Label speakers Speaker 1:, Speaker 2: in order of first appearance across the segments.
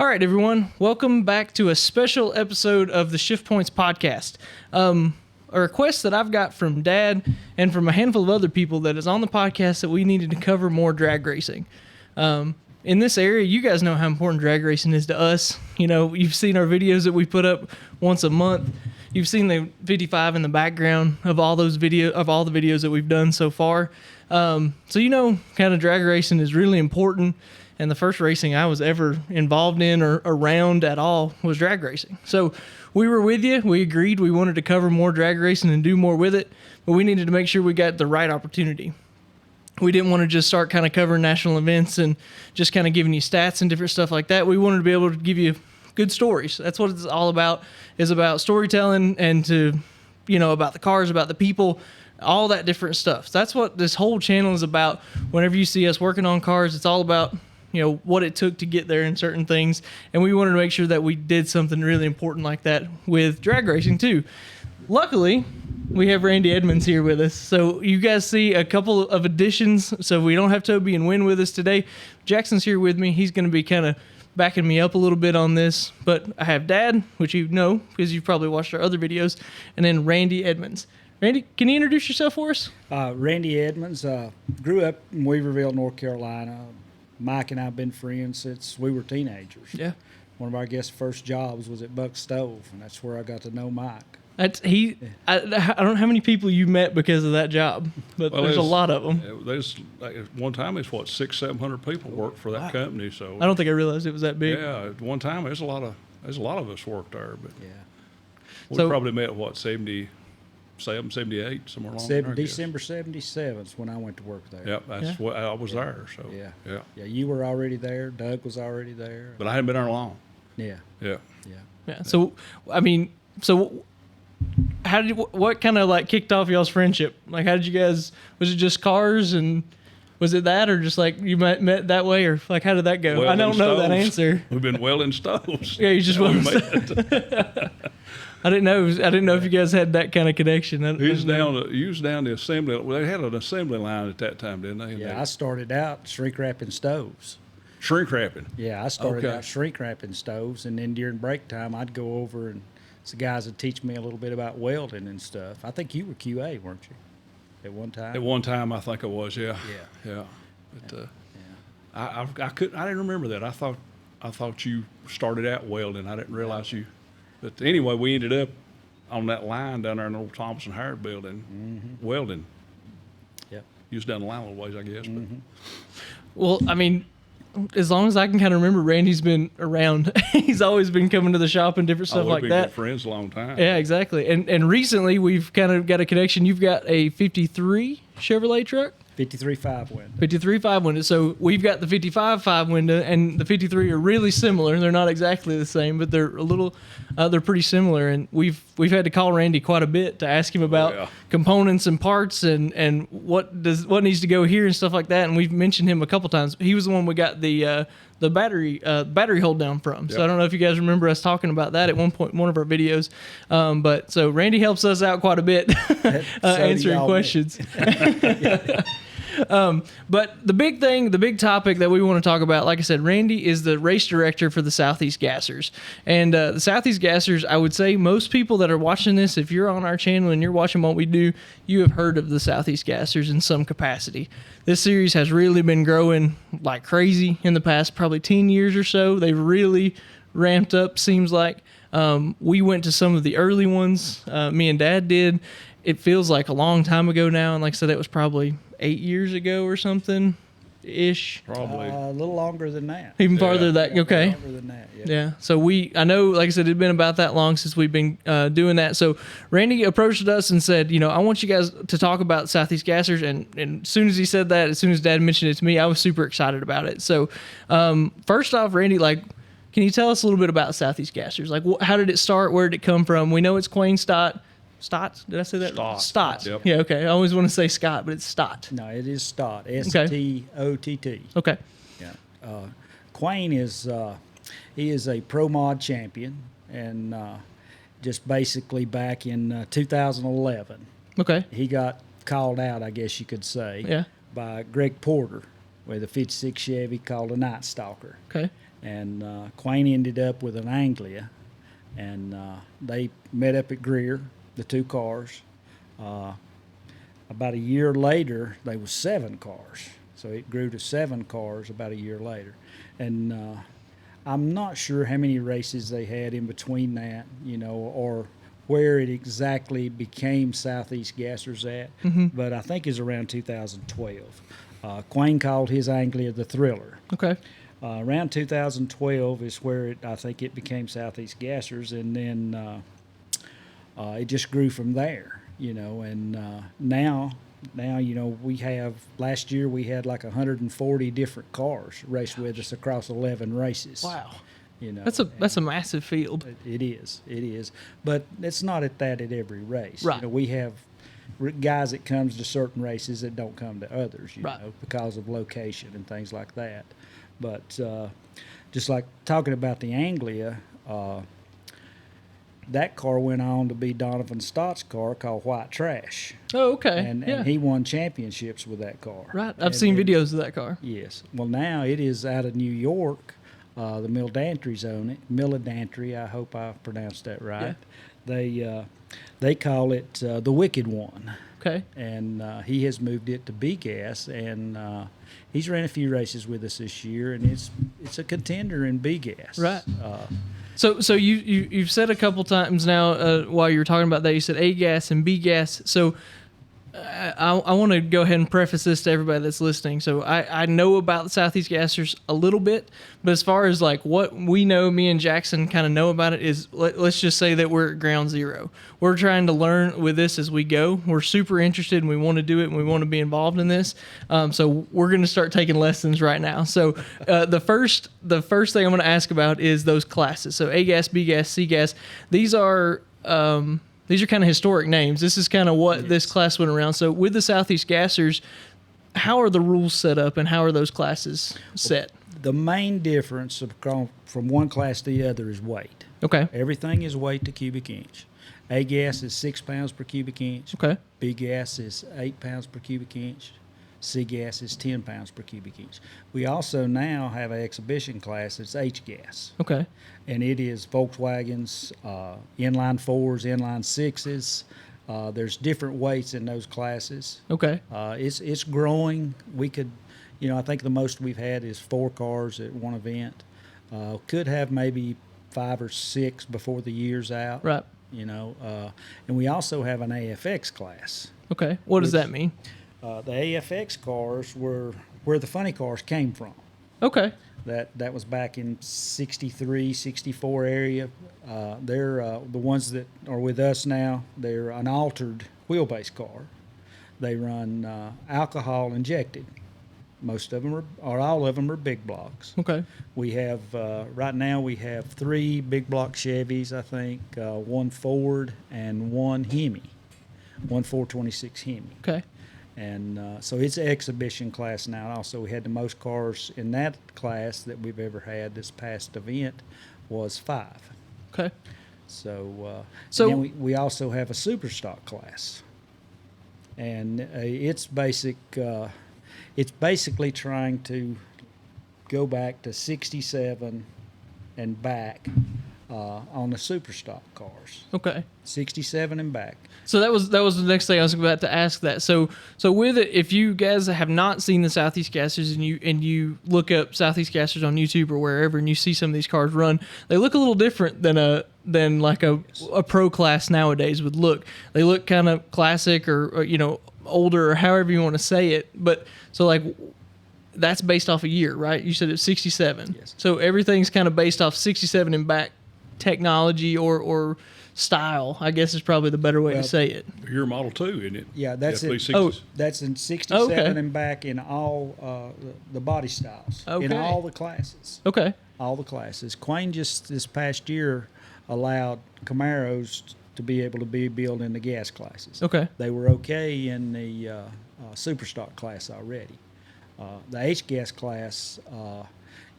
Speaker 1: right, everyone. Welcome back to a special episode of the Shift Points podcast. A request that I've got from Dad and from a handful of other people that is on the podcast that we needed to cover more drag racing. In this area, you guys know how important drag racing is to us. You know, you've seen our videos that we put up once a month. You've seen the 55 in the background of all those the videos that we've done so far. So you know, kind of drag racing is really important. And the first racing I was ever involved in or around at all was drag racing. So we were with you. We agreed we wanted to cover more drag racing and do more with it, but we needed to make sure we got the right opportunity. We didn't want to just start kind of covering national events and just kind of giving you stats and different stuff like that. We wanted to be able to give you good stories. That's what it's all about, is about storytelling and to, you know, about the cars, about the people, all that different stuff. So that's what this whole channel is about. Whenever you see us working on cars, it's all about, you know, what it took to get there in certain things. And we wanted to make sure that we did something really important like that with drag racing too. Luckily, we have Randy Edmonds here with us. So you guys see a couple of additions. So we don't have Toby and Wynn with us today. Jackson's here with me. He's going to be kind of backing me up a little bit on this. But I have Dad, which you know because you've probably watched our other videos, and then Randy Edmonds. Randy, can you introduce yourself for us?
Speaker 2: Randy Edmonds, grew up in Weaverville, North Carolina. Mike and I have been friends since we were teenagers.
Speaker 1: Yeah.
Speaker 2: One of our first jobs was at Buck's Stove, and that's where I got to know Mike.
Speaker 1: I don't know how many people you met because of that job, but there's a lot of them.
Speaker 3: There's one time it's 600-700 people worked for that company. So
Speaker 1: I don't think I realized it was that big.
Speaker 3: Yeah, at one time there's a lot of us worked there, but
Speaker 2: yeah,
Speaker 3: we probably met 77, 78, somewhere along there.
Speaker 2: December 77 is when I went to work there.
Speaker 3: Yep, that's what I was there. So
Speaker 2: yeah, you were already there. Doug was already there.
Speaker 3: But I hadn't been there long.
Speaker 2: Yeah.
Speaker 1: So I mean, what kind of like kicked off y'all's friendship? Like, how did you guys? Was it just cars, and was it that, or just like you met that way, or like how did that go? I don't know that answer.
Speaker 3: We've been welding stoves.
Speaker 1: Yeah, you just welding stoves. I didn't know if you guys had that kind of connection.
Speaker 3: You was down the assembly. Well, they had an assembly line at that time, didn't they?
Speaker 2: Yeah, I started out shrink wrapping stoves.
Speaker 3: Shrink wrapping.
Speaker 2: Yeah, I started out shrink wrapping stoves, and then during break time, I'd go over and the guys would teach me a little bit about welding and stuff. I think you were QA, weren't you, at one time?
Speaker 3: At one time, I think I was. Yeah. But I didn't remember that. I thought you started out welding. I didn't realize you. But anyway, we ended up on that line down there in the old Thompson Howard building, welding.
Speaker 2: Yep.
Speaker 3: You was down the line a little ways, I guess.
Speaker 2: Mm-hmm.
Speaker 1: Well, I mean, as long as I can kind of remember, Randy's been around. He's always been coming to the shop and different stuff like that.
Speaker 3: We've been good friends a long time.
Speaker 1: Yeah, exactly. And recently we've kind of got a connection. You've got a 53 Chevrolet truck?
Speaker 2: 53 5-window.
Speaker 1: 53 5-window. So we've got the 55 5-window, and the 53 are really similar. They're not exactly the same, but they're they're pretty similar. And we've had to call Randy quite a bit to ask him about components and parts and what needs to go here and stuff like that. And we've mentioned him a couple times. He was the one we got the battery hold down from. So I don't know if you guys remember us talking about that at one point in one of our videos. But so Randy helps us out quite a bit answering questions. But the big topic that we want to talk about, like I said, Randy is the race director for the Southeast Gassers. And the Southeast Gassers, I would say most people that are watching this, if you're on our channel and you're watching what we do, you have heard of the Southeast Gassers in some capacity. This series has really been growing like crazy in the past probably 10 years or so. They've really ramped up, seems like. We went to some of the early ones. Me and Dad did. It feels like a long time ago now, and like I said, it was probably 8 years ago or something ish.
Speaker 3: Probably
Speaker 2: a little longer than that.
Speaker 1: Even farther than okay.
Speaker 2: Longer than that.
Speaker 1: Yeah. So I know, like I said, it's been about that long since we've been doing that. So Randy approached us and said, you know, I want you guys to talk about Southeast Gassers. And as soon as he said that, as soon as Dad mentioned it to me, I was super excited about it. So first off, Randy, like, can you tell us a little bit about Southeast Gassers? Like, how did it start? Where did it come from? We know it's Quayne Stott. Stott? Did I say that?
Speaker 3: Stott.
Speaker 1: Yep. Yeah, okay. I always want to say Scott, but it's Stott.
Speaker 2: No, it is Stott. S-T-O-T-T.
Speaker 1: Okay.
Speaker 2: Yeah. Quayne is he is a pro mod champion, and just basically back in 2011.
Speaker 1: Okay.
Speaker 2: He got called out, I guess you could say, by Greg Porter with a 56 Chevy called a Night Stalker.
Speaker 1: Okay.
Speaker 2: And Quayne ended up with an Anglia, and they met up at Greer, the two cars. About a year later, there was 7 cars. So it grew to 7 cars about a year later. And I'm not sure how many races they had in between that, or where it exactly became Southeast Gassers at, but I think it's around 2012. Quayne called his Anglia the Thriller.
Speaker 1: Okay.
Speaker 2: Around 2012 is where I think it became Southeast Gassers, and then it just grew from there, and now, we have, last year we had like 140 different cars race with us across 11 races.
Speaker 1: Wow. That's a massive field.
Speaker 2: It is. But it's not at every race.
Speaker 1: Right.
Speaker 2: We have guys that comes to certain races that don't come to others,
Speaker 1: right.
Speaker 2: Because of location and things like that. But just like talking about the Anglia, that car went on to be Donovan Stott's car called White Trash.
Speaker 1: Oh, okay.
Speaker 2: And he won championships with that car.
Speaker 1: Right. I've seen videos of that car.
Speaker 2: Yes. Well, now it is out of New York. The Milldantries own it. Milldantry, I hope I pronounced that right. Yeah. They call it the Wicked One.
Speaker 1: Okay.
Speaker 2: And he has moved it to B-Gas, and he's ran a few races with us this year, and it's a contender in B-Gas.
Speaker 1: Right. So you've said a couple times now while you were talking about that, you said A-Gas and B-Gas. So I want to go ahead and preface this to everybody that's listening. So I know about the Southeast Gassers a little bit, but as far as like what we know, me and Jackson kind of know about it is, let's just say that we're at ground zero. We're trying to learn with this as we go. We're super interested and we want to do it and we want to be involved in this. So we're going to start taking lessons right now. So the first thing I'm going to ask about is those classes. So A-Gas, B-Gas, C-Gas. These are kind of historic names. This is kind of what this class went around. So with the Southeast Gassers, how are the rules set up and how are those classes set?
Speaker 2: The main difference from one class to the other is weight.
Speaker 1: Okay.
Speaker 2: Everything is weight to cubic inch. A-Gas is 6 pounds per cubic inch.
Speaker 1: Okay.
Speaker 2: B-Gas is 8 pounds per cubic inch. C-Gas is 10 pounds per cubic inch. We also now have an exhibition class that's H-Gas.
Speaker 1: Okay.
Speaker 2: And it is Volkswagens, inline 4s, inline 6s. There's different weights in those classes.
Speaker 1: Okay.
Speaker 2: It's growing. We could, I think the most we've had is 4 cars at one event. Could have maybe 5 or 6 before the year's out.
Speaker 1: Right.
Speaker 2: And we also have an AFX class.
Speaker 1: Okay. What does that mean?
Speaker 2: The AFX cars were where the funny cars came from.
Speaker 1: Okay.
Speaker 2: That was back in 63, 64 area. They're the ones that are with us now. They're an altered wheelbase car. They run alcohol injected. Most of them or all of them are big blocks.
Speaker 1: Okay.
Speaker 2: We have right now we have 3 big block Chevys, I think, 1 Ford and 1 Hemi, 1 426 Hemi.
Speaker 1: Okay.
Speaker 2: And so it's an exhibition class now. Also, we had the most cars in that class that we've ever had. This past event was 5.
Speaker 1: Okay.
Speaker 2: So
Speaker 1: So
Speaker 2: and then we also have a super stock class, and it's basically trying to go back to 67 and back on the super stock cars.
Speaker 1: Okay.
Speaker 2: 67 and back.
Speaker 1: So that was the next thing I was about to ask. That so with it, if you guys have not seen the Southeast Gassers and you look up Southeast Gassers on YouTube or wherever and you see some of these cars run, they look a little different than like a pro class nowadays would look. They look kind of classic or older or however you want to say it. But so like that's based off a year, right? You said it's 67.
Speaker 2: Yes.
Speaker 1: So everything's kind of based off 67 and back technology or style, I guess is probably the better way to say it.
Speaker 3: Your Model 2, isn't it?
Speaker 2: Yeah, that's it.
Speaker 3: F360s.
Speaker 2: That's in 67 and back in all the body styles.
Speaker 1: Okay.
Speaker 2: In all the classes.
Speaker 1: Okay.
Speaker 2: All the classes. Quayne just this past year allowed Camaros to be able to be built in the gas classes.
Speaker 1: Okay.
Speaker 2: They were okay in the super stock class already. The H-gas class,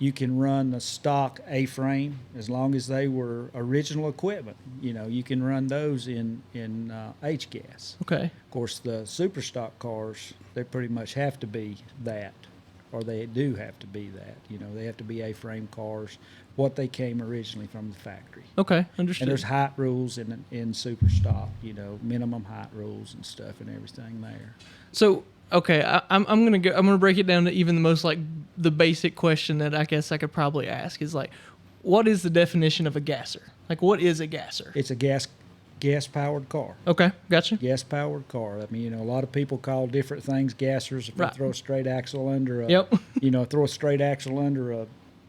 Speaker 2: you can run the stock A-frame as long as they were original equipment. You can run those in H-gas.
Speaker 1: Okay.
Speaker 2: Of course, the super stock cars, they pretty much have to be that or they do have to be that. They have to be A-frame cars, what they came originally from the factory.
Speaker 1: Okay, understood.
Speaker 2: And there's height rules in super stock, minimum height rules and stuff and everything there.
Speaker 1: So, okay, I'm gonna break it down to even the most like the basic question that I guess I could probably ask is like, what is the definition of a gasser? Like, what is a gasser?
Speaker 2: It's a gas-powered car.
Speaker 1: Okay, gotcha.
Speaker 2: Gas-powered car. I mean, a lot of people call different things gassers. If
Speaker 1: Right.
Speaker 2: you throw a straight axle under a,
Speaker 1: Yep.
Speaker 2: throw a straight axle under a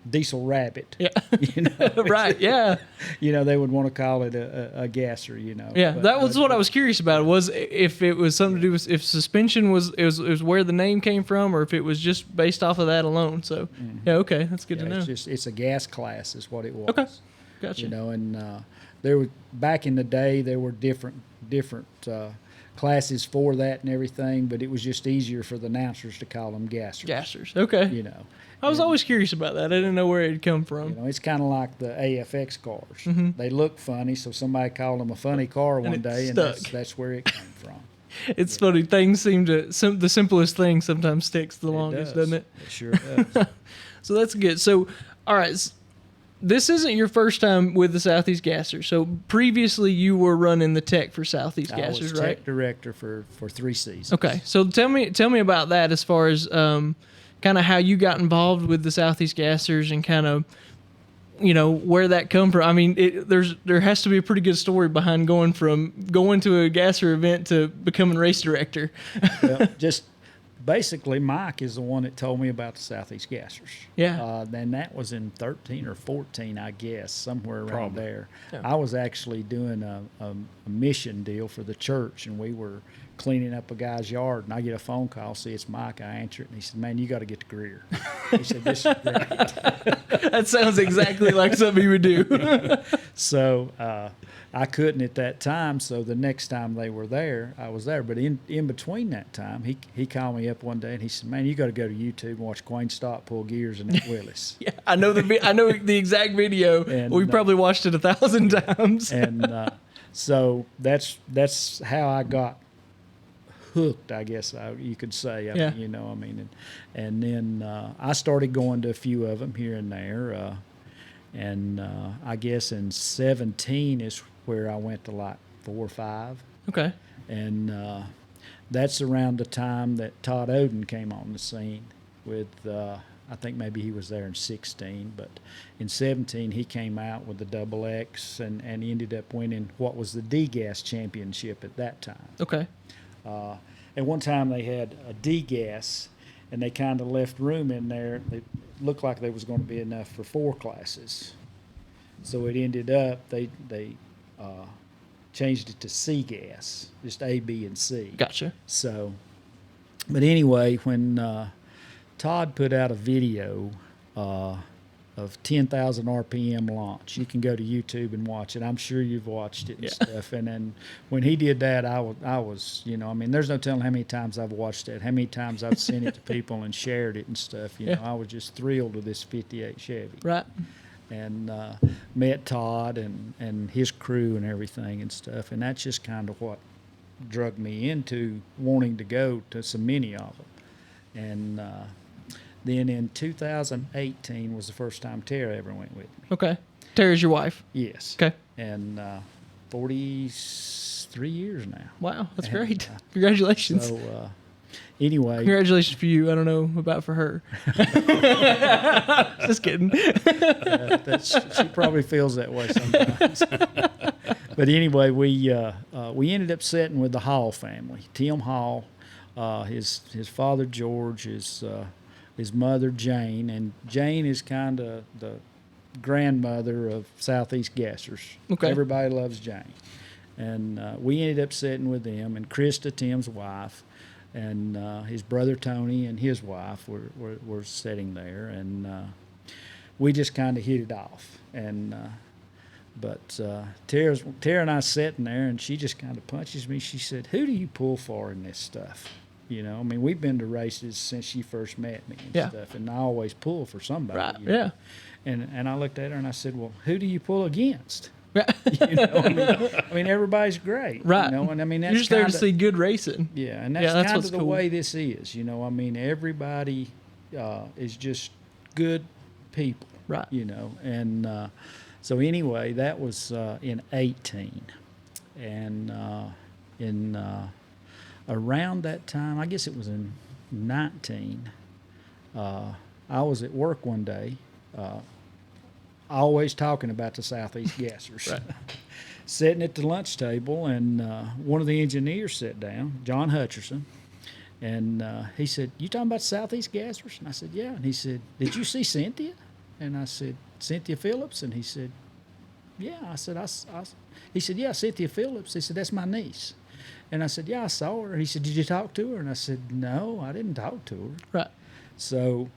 Speaker 2: diesel rabbit.
Speaker 1: Yeah.
Speaker 2: You know,
Speaker 1: Right. Yeah.
Speaker 2: They would want to call it a gasser.
Speaker 1: Yeah.
Speaker 2: But,
Speaker 1: That was what I was curious about. Was if it was something to do with if suspension was where the name came from, or if it was just based off of that alone. So yeah. Okay, that's good to know.
Speaker 2: It's a gas class is what it was.
Speaker 1: Okay. Gotcha.
Speaker 2: And there were back in the day there were different classes for that and everything, but it was just easier for the announcers to call them gassers.
Speaker 1: Gassers. Okay. I was always curious about that. I didn't know where it had come from.
Speaker 2: It's kind of like the AFX cars.
Speaker 1: Mm-hmm.
Speaker 2: They look funny, so somebody called them a funny car one day, and that's where it came from.
Speaker 1: It's funny. Things seem to the simplest thing sometimes sticks the longest, doesn't it?
Speaker 2: It sure does.
Speaker 1: So that's good. So, all right. This isn't your first time with the Southeast Gasser. So previously you were running the tech for Southeast Gassers,
Speaker 2: I was
Speaker 1: right?
Speaker 2: tech director for 3 seasons.
Speaker 1: Okay. So tell me about that as far as kind of how you got involved with the Southeast Gassers and kind of where that come from. I mean, there has to be a pretty good story behind going to a gasser event to becoming race director.
Speaker 2: Well, just basically, Mike is the one that told me about the Southeast Gassers.
Speaker 1: Yeah.
Speaker 2: Then that was in 13 or 14, I guess, somewhere around
Speaker 3: Probably.
Speaker 2: there.
Speaker 1: Yeah.
Speaker 2: I was actually doing a mission deal for the church, and we were cleaning up a guy's yard, and I get a phone call. See, it's Mike. I answer it, and he said, "Man, you got to get to Greer." He said, "This is great."
Speaker 1: That sounds exactly like something you would do.
Speaker 2: So I couldn't at that time. So the next time they were there, I was there. But in between that time, he called me up one day and he said, "Man, you got to go to YouTube and watch Quayne Stott pull gears in that Willis."
Speaker 1: Yeah, I know the exact video.
Speaker 2: And,
Speaker 1: we probably watched it 1,000 times.
Speaker 2: And so that's how I got hooked, I guess you could say.
Speaker 1: Yeah.
Speaker 2: And then I started going to a few of them here and there. And I guess in 17 is where I went to like 4 or 5.
Speaker 1: Okay.
Speaker 2: And that's around the time that Todd Oden came on the scene with, I think maybe he was there in 16, but in 17 he came out with the Double X and he ended up winning what was the D-Gas championship at that time.
Speaker 1: Okay.
Speaker 2: At one time they had a D-Gas, and they kind of left room in there. It looked like there was going to be enough for 4 classes. So it ended up, they changed it to C-Gas, just A, B, and C.
Speaker 1: Gotcha.
Speaker 2: So, but anyway, when Todd put out a video of 10,000 RPM launch, you can go to YouTube and watch it. I'm sure you've watched it and stuff. And then when he did that, I was, there's no telling how many times I've watched it, how many times I've sent it to people and shared it and stuff. I was just thrilled with this 58 Chevy.
Speaker 1: Right.
Speaker 2: And met Todd and his crew and everything and stuff. And that's just kind of what drug me into wanting to go to so many of them. And then in 2018 was the first time Tara ever went with me.
Speaker 1: Okay. Tara's your wife.
Speaker 2: Yes.
Speaker 1: Okay.
Speaker 2: And 43 years now.
Speaker 1: Wow, that's
Speaker 2: And,
Speaker 1: great. Congratulations.
Speaker 2: So anyway.
Speaker 1: Congratulations for you. I don't know about for her. Just kidding.
Speaker 2: She probably feels that way sometimes. But anyway, we ended up sitting with the Hall family. Tim Hall, his father George, his mother Jane, and Jane is kind of the grandmother of Southeast Gassers.
Speaker 1: Okay.
Speaker 2: Everybody loves Jane. And we ended up sitting with them, and Krista, Tim's wife, and his brother Tony and his wife were sitting there, and we just kind of hit it off. And but Tara and I sitting there, and she just kind of punches me. She said, "Who do you pull for in this stuff?" We've been to races since she first met me and stuff, and I always pull for somebody.
Speaker 1: Right. Yeah.
Speaker 2: And I looked at her and I said, "Well, who do you pull against?"
Speaker 1: Right.
Speaker 2: Everybody's great.
Speaker 1: Right.
Speaker 2: And that's
Speaker 1: you're just there to see good racing.
Speaker 2: Yeah, and that's
Speaker 1: that's
Speaker 2: kind
Speaker 1: what's
Speaker 2: of the
Speaker 1: cool.
Speaker 2: way this is. Everybody is just good people.
Speaker 1: Right.
Speaker 2: You know, and so anyway, that was in 18, and in around that time, I guess it was in 19. I was at work one day, always talking about the Southeast Gassers.
Speaker 1: Right.
Speaker 2: Sitting at the lunch table, and one of the engineers sat down, John Hutcherson, and he said, "You talking about Southeast Gassers?" And I said, "Yeah." And he said, "Did you see Cynthia?" And I said, "Cynthia Phillips?" And he said, "Yeah." I said, he said, "Yeah, Cynthia Phillips." He said, "That's my niece." And I said, "Yeah, I saw her." He said, "Did you talk to her?" And I said, "No, I didn't talk to her."
Speaker 1: Right.
Speaker 2: So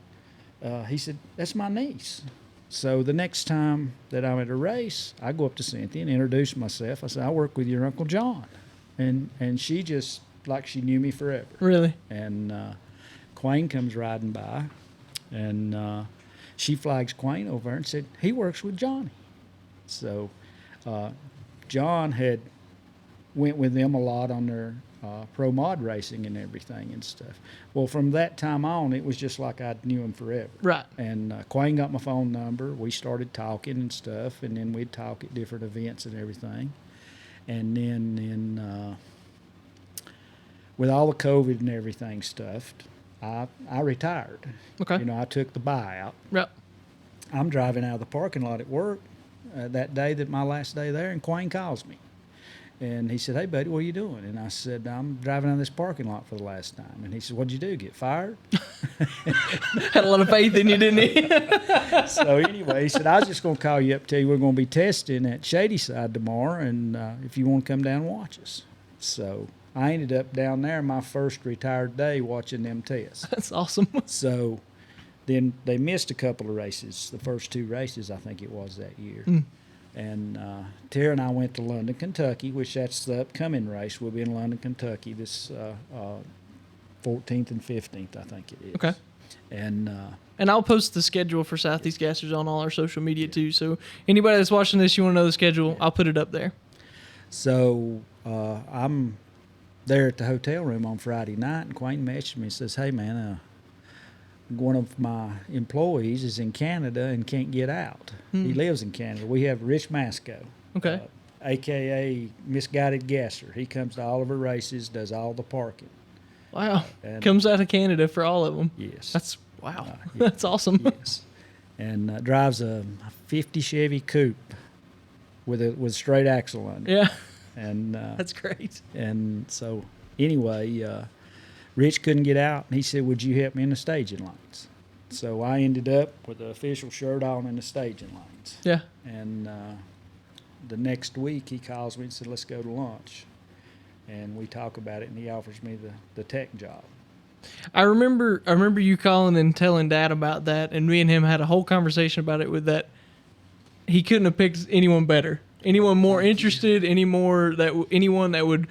Speaker 2: he said, "That's my niece." So the next time that I'm at a race, I go up to Cynthia and introduce myself. I said, "I work with your Uncle John." And she just, like she knew me forever.
Speaker 1: Really?
Speaker 2: And Quayne comes riding by, and she flags Quayne over and said, "He works with Johnny." So John had went with them a lot on their pro mod racing and everything and stuff. Well, from that time on, it was just like I knew him forever.
Speaker 1: Right.
Speaker 2: And Quayne got my phone number. We started talking and stuff, and then we'd talk at different events and everything. And then with all the COVID and everything stuffed, I retired.
Speaker 1: Okay.
Speaker 2: You know, I took the buyout.
Speaker 1: Yep.
Speaker 2: I'm driving out of the parking lot at work that day, that my last day there, and Quayne calls me. And he said, "Hey, buddy, what are you doing?" And I said, "I'm driving out of this parking lot for the last time." And he said, "What'd you do, get fired?"
Speaker 1: Had a lot of faith in you, didn't he?
Speaker 2: So anyway, he said, "I was just going to call you up, tell you we're going to be testing at Shadyside tomorrow, and if you want to come down and watch us." So I ended up down there my first retired day watching them tests.
Speaker 1: That's awesome.
Speaker 2: So then they missed a couple of races, the first 2 races I think it was that year. And Tara and I went to London, Kentucky, which that's the upcoming race. We'll be in London, Kentucky this 14th and 15th, I think it is.
Speaker 1: Okay.
Speaker 2: And
Speaker 1: I'll post the schedule for Southeast Gassers on all our social media too. So anybody that's watching this, you want to know the schedule, I'll put it up there.
Speaker 2: So I'm there at the hotel room on Friday night, and Quayne messaged me and says, "Hey, man, one of my employees is in Canada and can't get out. He lives in Canada. We have Rich Masco,
Speaker 1: Okay.
Speaker 2: a.k.a. Misguided Gasser. He comes to all of our races, does all the parking."
Speaker 1: Wow.
Speaker 2: And
Speaker 1: Comes out of Canada for all of them.
Speaker 2: Yes.
Speaker 1: That's wow.
Speaker 2: Yeah.
Speaker 1: That's awesome.
Speaker 2: Yes. And drives a 50 Chevy Coupe with straight axle under it.
Speaker 1: Yeah.
Speaker 2: And
Speaker 1: That's great.
Speaker 2: and so anyway, Rich couldn't get out, and he said, "Would you help me in the staging lanes?" So I ended up with the official shirt on in the staging lanes.
Speaker 1: Yeah.
Speaker 2: And the next week he calls me and said, "Let's go to lunch." And we talk about it, and he offers me the tech job.
Speaker 1: I remember you calling and telling Dad about that, and me and him had a whole conversation about it with that. He couldn't have picked anyone better. Anyone more interested, anyone that would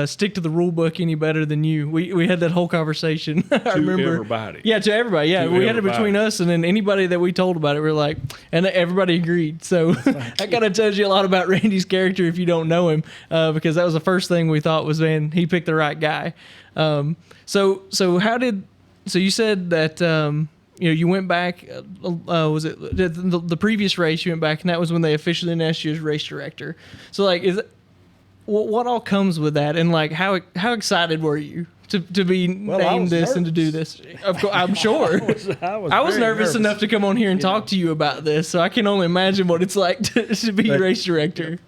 Speaker 1: stick to the rule book any better than you. We had that whole conversation. I remember.
Speaker 3: Everybody.
Speaker 1: Yeah, to everybody. Yeah,
Speaker 3: To
Speaker 1: we had it between
Speaker 3: everybody.
Speaker 1: us, and then anybody that we told about it, we were like, and everybody agreed. So that kind of tells you a lot about Randy's character if you don't know him, because that was the first thing we thought was, man, he picked the right guy. So you said that. You went back, was it the previous race you went back, and that was when they officially announced you as race director. So, like, what all comes with that, and, like, how excited were you to be named this and to do this? Of course, I'm sure. I was
Speaker 2: very
Speaker 1: nervous enough to come on here and talk to you about this, so I can only imagine what it's like to be race director.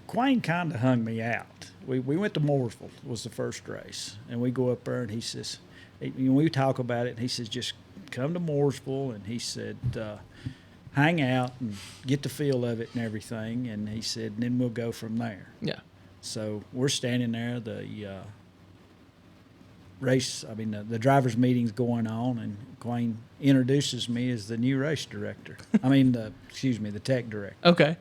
Speaker 2: Quayne kind of hung me out. We went to Mooresville, was the first race, and we go up there, and he says, we talk about it, and he says, "Just come to Mooresville," and he said, "Hang out and get the feel of it and everything," and he said, "And then we'll go from there."
Speaker 1: Yeah.
Speaker 2: So we're standing there, the the driver's meeting's going on, and Quayne introduces me as the new race director. The tech director.
Speaker 1: Okay.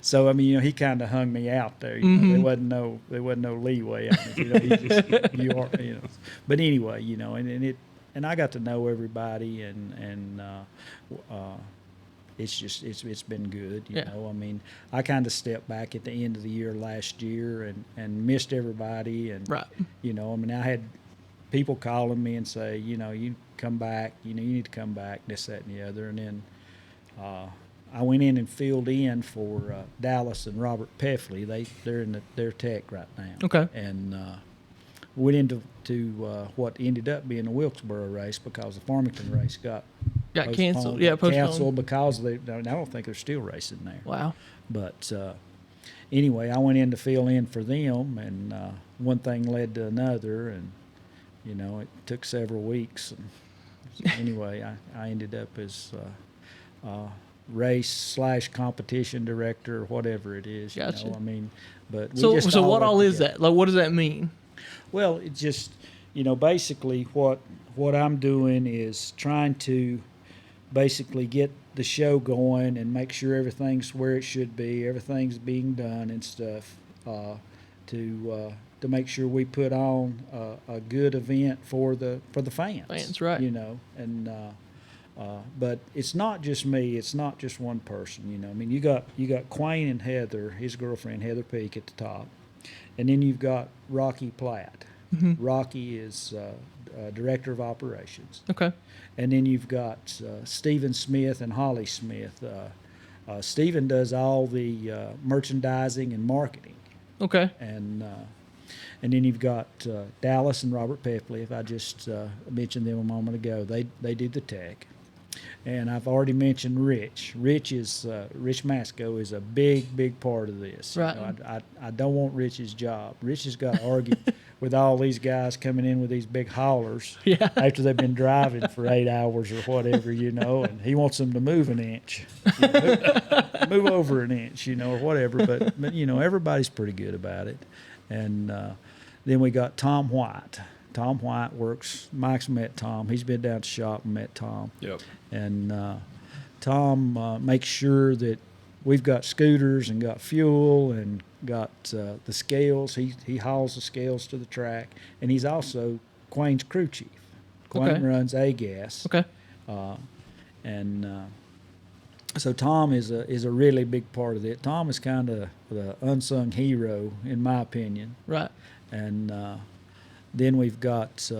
Speaker 2: So he kind of hung me out there. There wasn't no leeway. He just, you are. But anyway, and I got to know everybody, and it's been good. You know, I kind of stepped back at the end of the year last year and missed everybody, and
Speaker 1: right.
Speaker 2: I had people calling me and say, you come back, you need to come back, this, that, and the other. And then I went in and filled in for Dallas and Robert Peffley. They're in their tech right now.
Speaker 1: Okay.
Speaker 2: And went into what ended up being the Wilkesboro race because the Farmington race got
Speaker 1: canceled. Yeah, postponed.
Speaker 2: Canceled because I don't think they're still racing there.
Speaker 1: Wow.
Speaker 2: But anyway, I went in to fill in for them, and one thing led to another, and it took several weeks. And so anyway, I ended up as race/competition director, or whatever it is.
Speaker 1: Gotcha.
Speaker 2: But
Speaker 1: so what all is that? Like, what does that mean?
Speaker 2: Well, it just, basically what I'm doing is trying to basically get the show going and make sure everything's where it should be, everything's being done and stuff, to make sure we put on a good event for the fans.
Speaker 1: Fans, right?
Speaker 2: And but it's not just me. It's not just one person. You got Quayne and Heather, his girlfriend Heather Peak at the top, and then you've got Rocky Platt.
Speaker 1: Mm-hmm.
Speaker 2: Rocky is director of operations.
Speaker 1: Okay.
Speaker 2: And then you've got Stephen Smith and Holly Smith. Stephen does all the merchandising and marketing.
Speaker 1: Okay.
Speaker 2: And then you've got Dallas and Robert Peffley. If I just mentioned them a moment ago, they do the tech. And I've already mentioned Rich. Rich Masco is a big part of this.
Speaker 1: Right.
Speaker 2: I don't want Rich's job. Rich has got to argue with all these guys coming in with these big haulers after they've been driving for 8 hours or whatever, and he wants them to move an inch, move over an inch, or whatever. But everybody's pretty good about it. And then we got Tom White. Tom White works. Mike's met Tom. He's been down to the shop and met Tom.
Speaker 3: Yep.
Speaker 2: And Tom makes sure that we've got scooters and got fuel and got the scales. He hauls the scales to the track, and he's also Quayne's crew chief. Quayne runs A-Gas.
Speaker 1: Okay.
Speaker 2: So Tom is a really big part of it. Tom is kind of the unsung hero, in my opinion.
Speaker 1: Right.
Speaker 2: And then we've got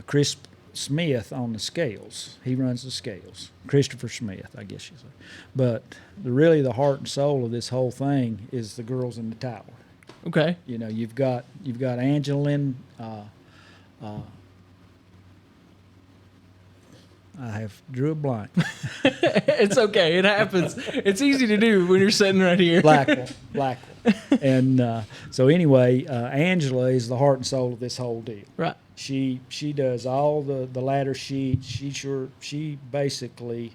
Speaker 2: Chris Smith on the scales. He runs the scales. Christopher Smith, I guess you say. But really the heart and soul of this whole thing is the girls in the tower.
Speaker 1: Okay.
Speaker 2: You've got Angelyn. I have drew a blank.
Speaker 1: It's okay. It happens. It's easy to do when you're sitting right here.
Speaker 2: Blackwell. And so anyway, Angela is the heart and soul of this whole deal.
Speaker 1: Right.
Speaker 2: She does all the ladder sheets. She basically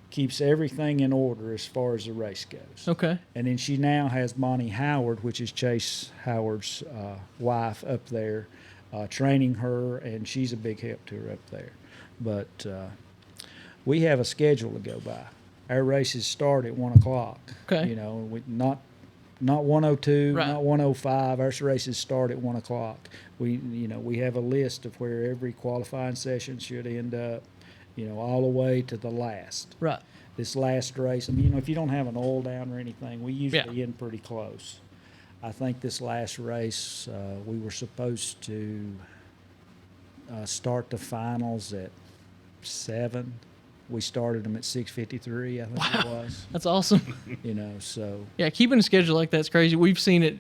Speaker 2: keeps everything in order as far as the race goes.
Speaker 1: Okay. And
Speaker 2: then she now has Bonnie Howard, which is Chase Howard's wife, up there, training her, and she's a big help to her up there. But we have a schedule to go by. Our races start at 1 o'clock.
Speaker 1: Okay.
Speaker 2: Not 1:02,
Speaker 1: right.
Speaker 2: not 1:05. Our races start at 1 o'clock. We have a list of where every qualifying session should end up, all the way to the last.
Speaker 1: Right.
Speaker 2: This last race, if you don't have an oil down or anything, we usually end pretty close. I think this last race, we were supposed to start the finals at 7. We started them at 6:53, I think it was.
Speaker 1: That's awesome.
Speaker 2: So.
Speaker 1: Yeah, keeping a schedule like that's crazy. We've seen it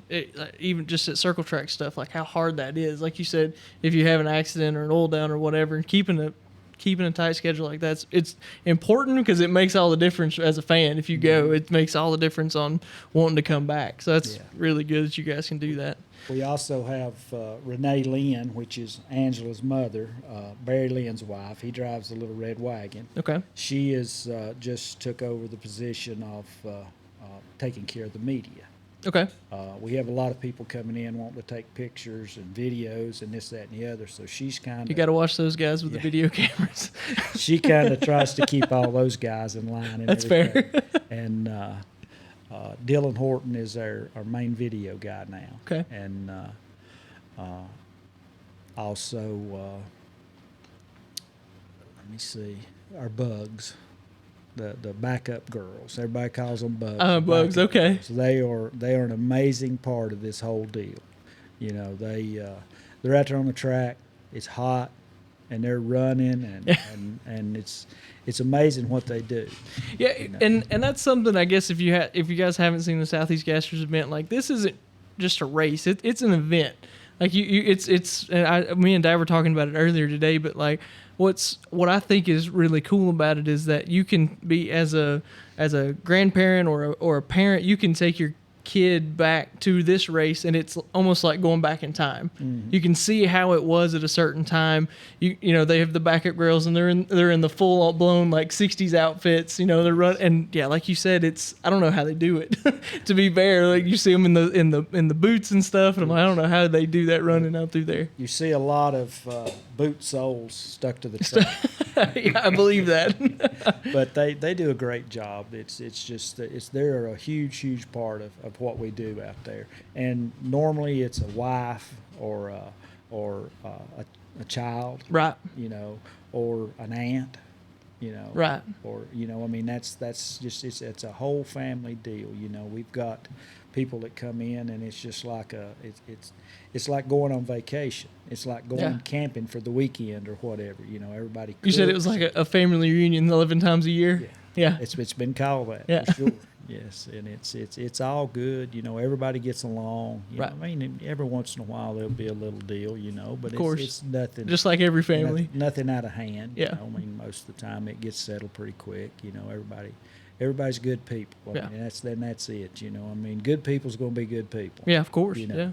Speaker 1: even just at circle track stuff, like how hard that is. Like you said, if you have an accident or an oil down or whatever, and keeping a tight schedule like that, it's important because it makes all the difference as a fan. If you go, it makes all the difference on wanting to come back. So that's really good that you guys can do that.
Speaker 2: We also have Renee Lynn, which is Angela's mother, Barry Lynn's wife. He drives the little red wagon.
Speaker 1: Okay.
Speaker 2: She is just took over the position of taking care of the media.
Speaker 1: Okay.
Speaker 2: We have a lot of people coming in wanting to take pictures and videos and this, that, and the other. So she's kind of...
Speaker 1: You got to watch those guys with the video cameras.
Speaker 2: She kind of tries to keep all those guys in line. And
Speaker 1: that's
Speaker 2: everything.
Speaker 1: Fair.
Speaker 2: And Dylan Horton is our main video guy now.
Speaker 1: Okay.
Speaker 2: And also, let me see, our Bugs. The backup girls. Everybody calls them Bugs.
Speaker 1: Bugs, okay.
Speaker 2: So they are an amazing part of this whole deal. they're out there on the track. It's hot, and they're running, and it's amazing what they do.
Speaker 1: Yeah, and that's something, I guess, if you guys haven't seen the Southeast Gassers event, like, this isn't just a race. It's an event. Like, me and Dad were talking about it earlier today, but like, what I think is really cool about it is that you can be, as a grandparent or a parent, you can take your kid back to this race, and it's almost like going back in time. You can see how it was at a certain time. You know, they have the backup girls, and they're in the full blown like 60s outfits. You know, they're running, and yeah, like you said, I don't know how they do it. To be fair, like, you see them in the boots and stuff, and I'm like, I don't know how they do that running out through there.
Speaker 2: You see a lot of boot soles stuck to the track.
Speaker 1: Yeah, I believe that.
Speaker 2: But they do a great job. They're a huge part of what we do out there. And normally it's a wife or a child,
Speaker 1: Right.
Speaker 2: you know, or an aunt, you know,
Speaker 1: Right.
Speaker 2: or, you know, I mean, that's just it's a whole family deal. You know, we've got people that come in, and it's just like it's like going on vacation. It's like going camping for the weekend or whatever. You know, everybody cooks.
Speaker 1: You said it was like a family reunion 11 times a year. Yeah.
Speaker 2: It's been called that,
Speaker 1: Yeah.
Speaker 2: for sure. Yes, and it's all good. You know, everybody gets along. You know, I mean, every once in a while there'll be a little deal, you know, but it's nothing.
Speaker 1: Just like every family.
Speaker 2: Nothing out of hand.
Speaker 1: Yeah.
Speaker 2: You know? I mean, most of the time it gets settled pretty quick. You know, everybody's good people. I mean, that's it. You know, I mean, good people's going to be good people.
Speaker 1: Yeah, of course.
Speaker 2: You know?
Speaker 1: Yeah.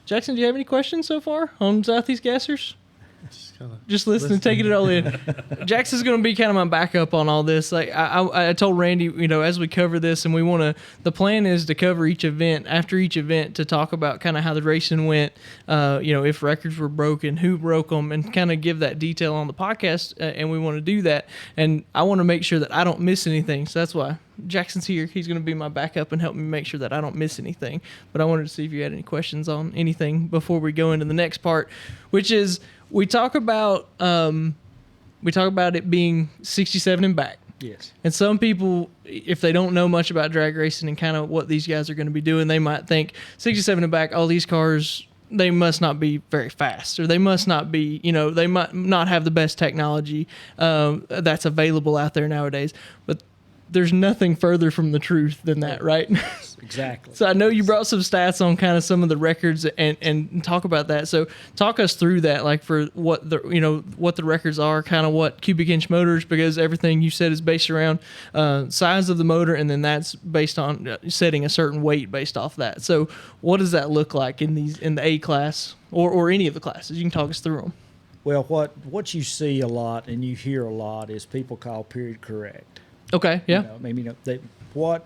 Speaker 1: Jackson, do you have any questions so far on Southeast Gassers? Just listening, taking it all in. Jackson's going to be kind of my backup on all this. Like, I told Randy, you know, as we cover this, and the plan is to cover each event, after each event, to talk about kind of how the racing went, you know, if records were broken, who broke them, and kind of give that detail on the podcast. And we want to do that. And I want to make sure that I don't miss anything. So that's why Jackson's here. He's going to be my backup and help me make sure that I don't miss anything. But I wanted to see if you had any questions on anything before we go into the next part, which is, we talk about it being 67 and back.
Speaker 2: Yes.
Speaker 1: And some people, if they don't know much about drag racing and kind of what these guys are going to be doing, they might think 67 and back, all these cars, they must not be very fast, or they must not be, you know, they might not have the best technology that's available out there nowadays. But there's nothing further from the truth than that, right?
Speaker 2: Exactly.
Speaker 1: So I know you brought some stats on kind of some of the records and talk about that. So talk us through that, like, for what the records are, kind of what cubic inch motors, because everything you said is based around size of the motor, and then that's based on setting a certain weight based off that. So what does that look like in the A class or any of the classes? You can talk us through them.
Speaker 2: Well, what you see a lot and you hear a lot is people call period correct.
Speaker 1: Okay. Yeah.
Speaker 2: You know, I mean, you know,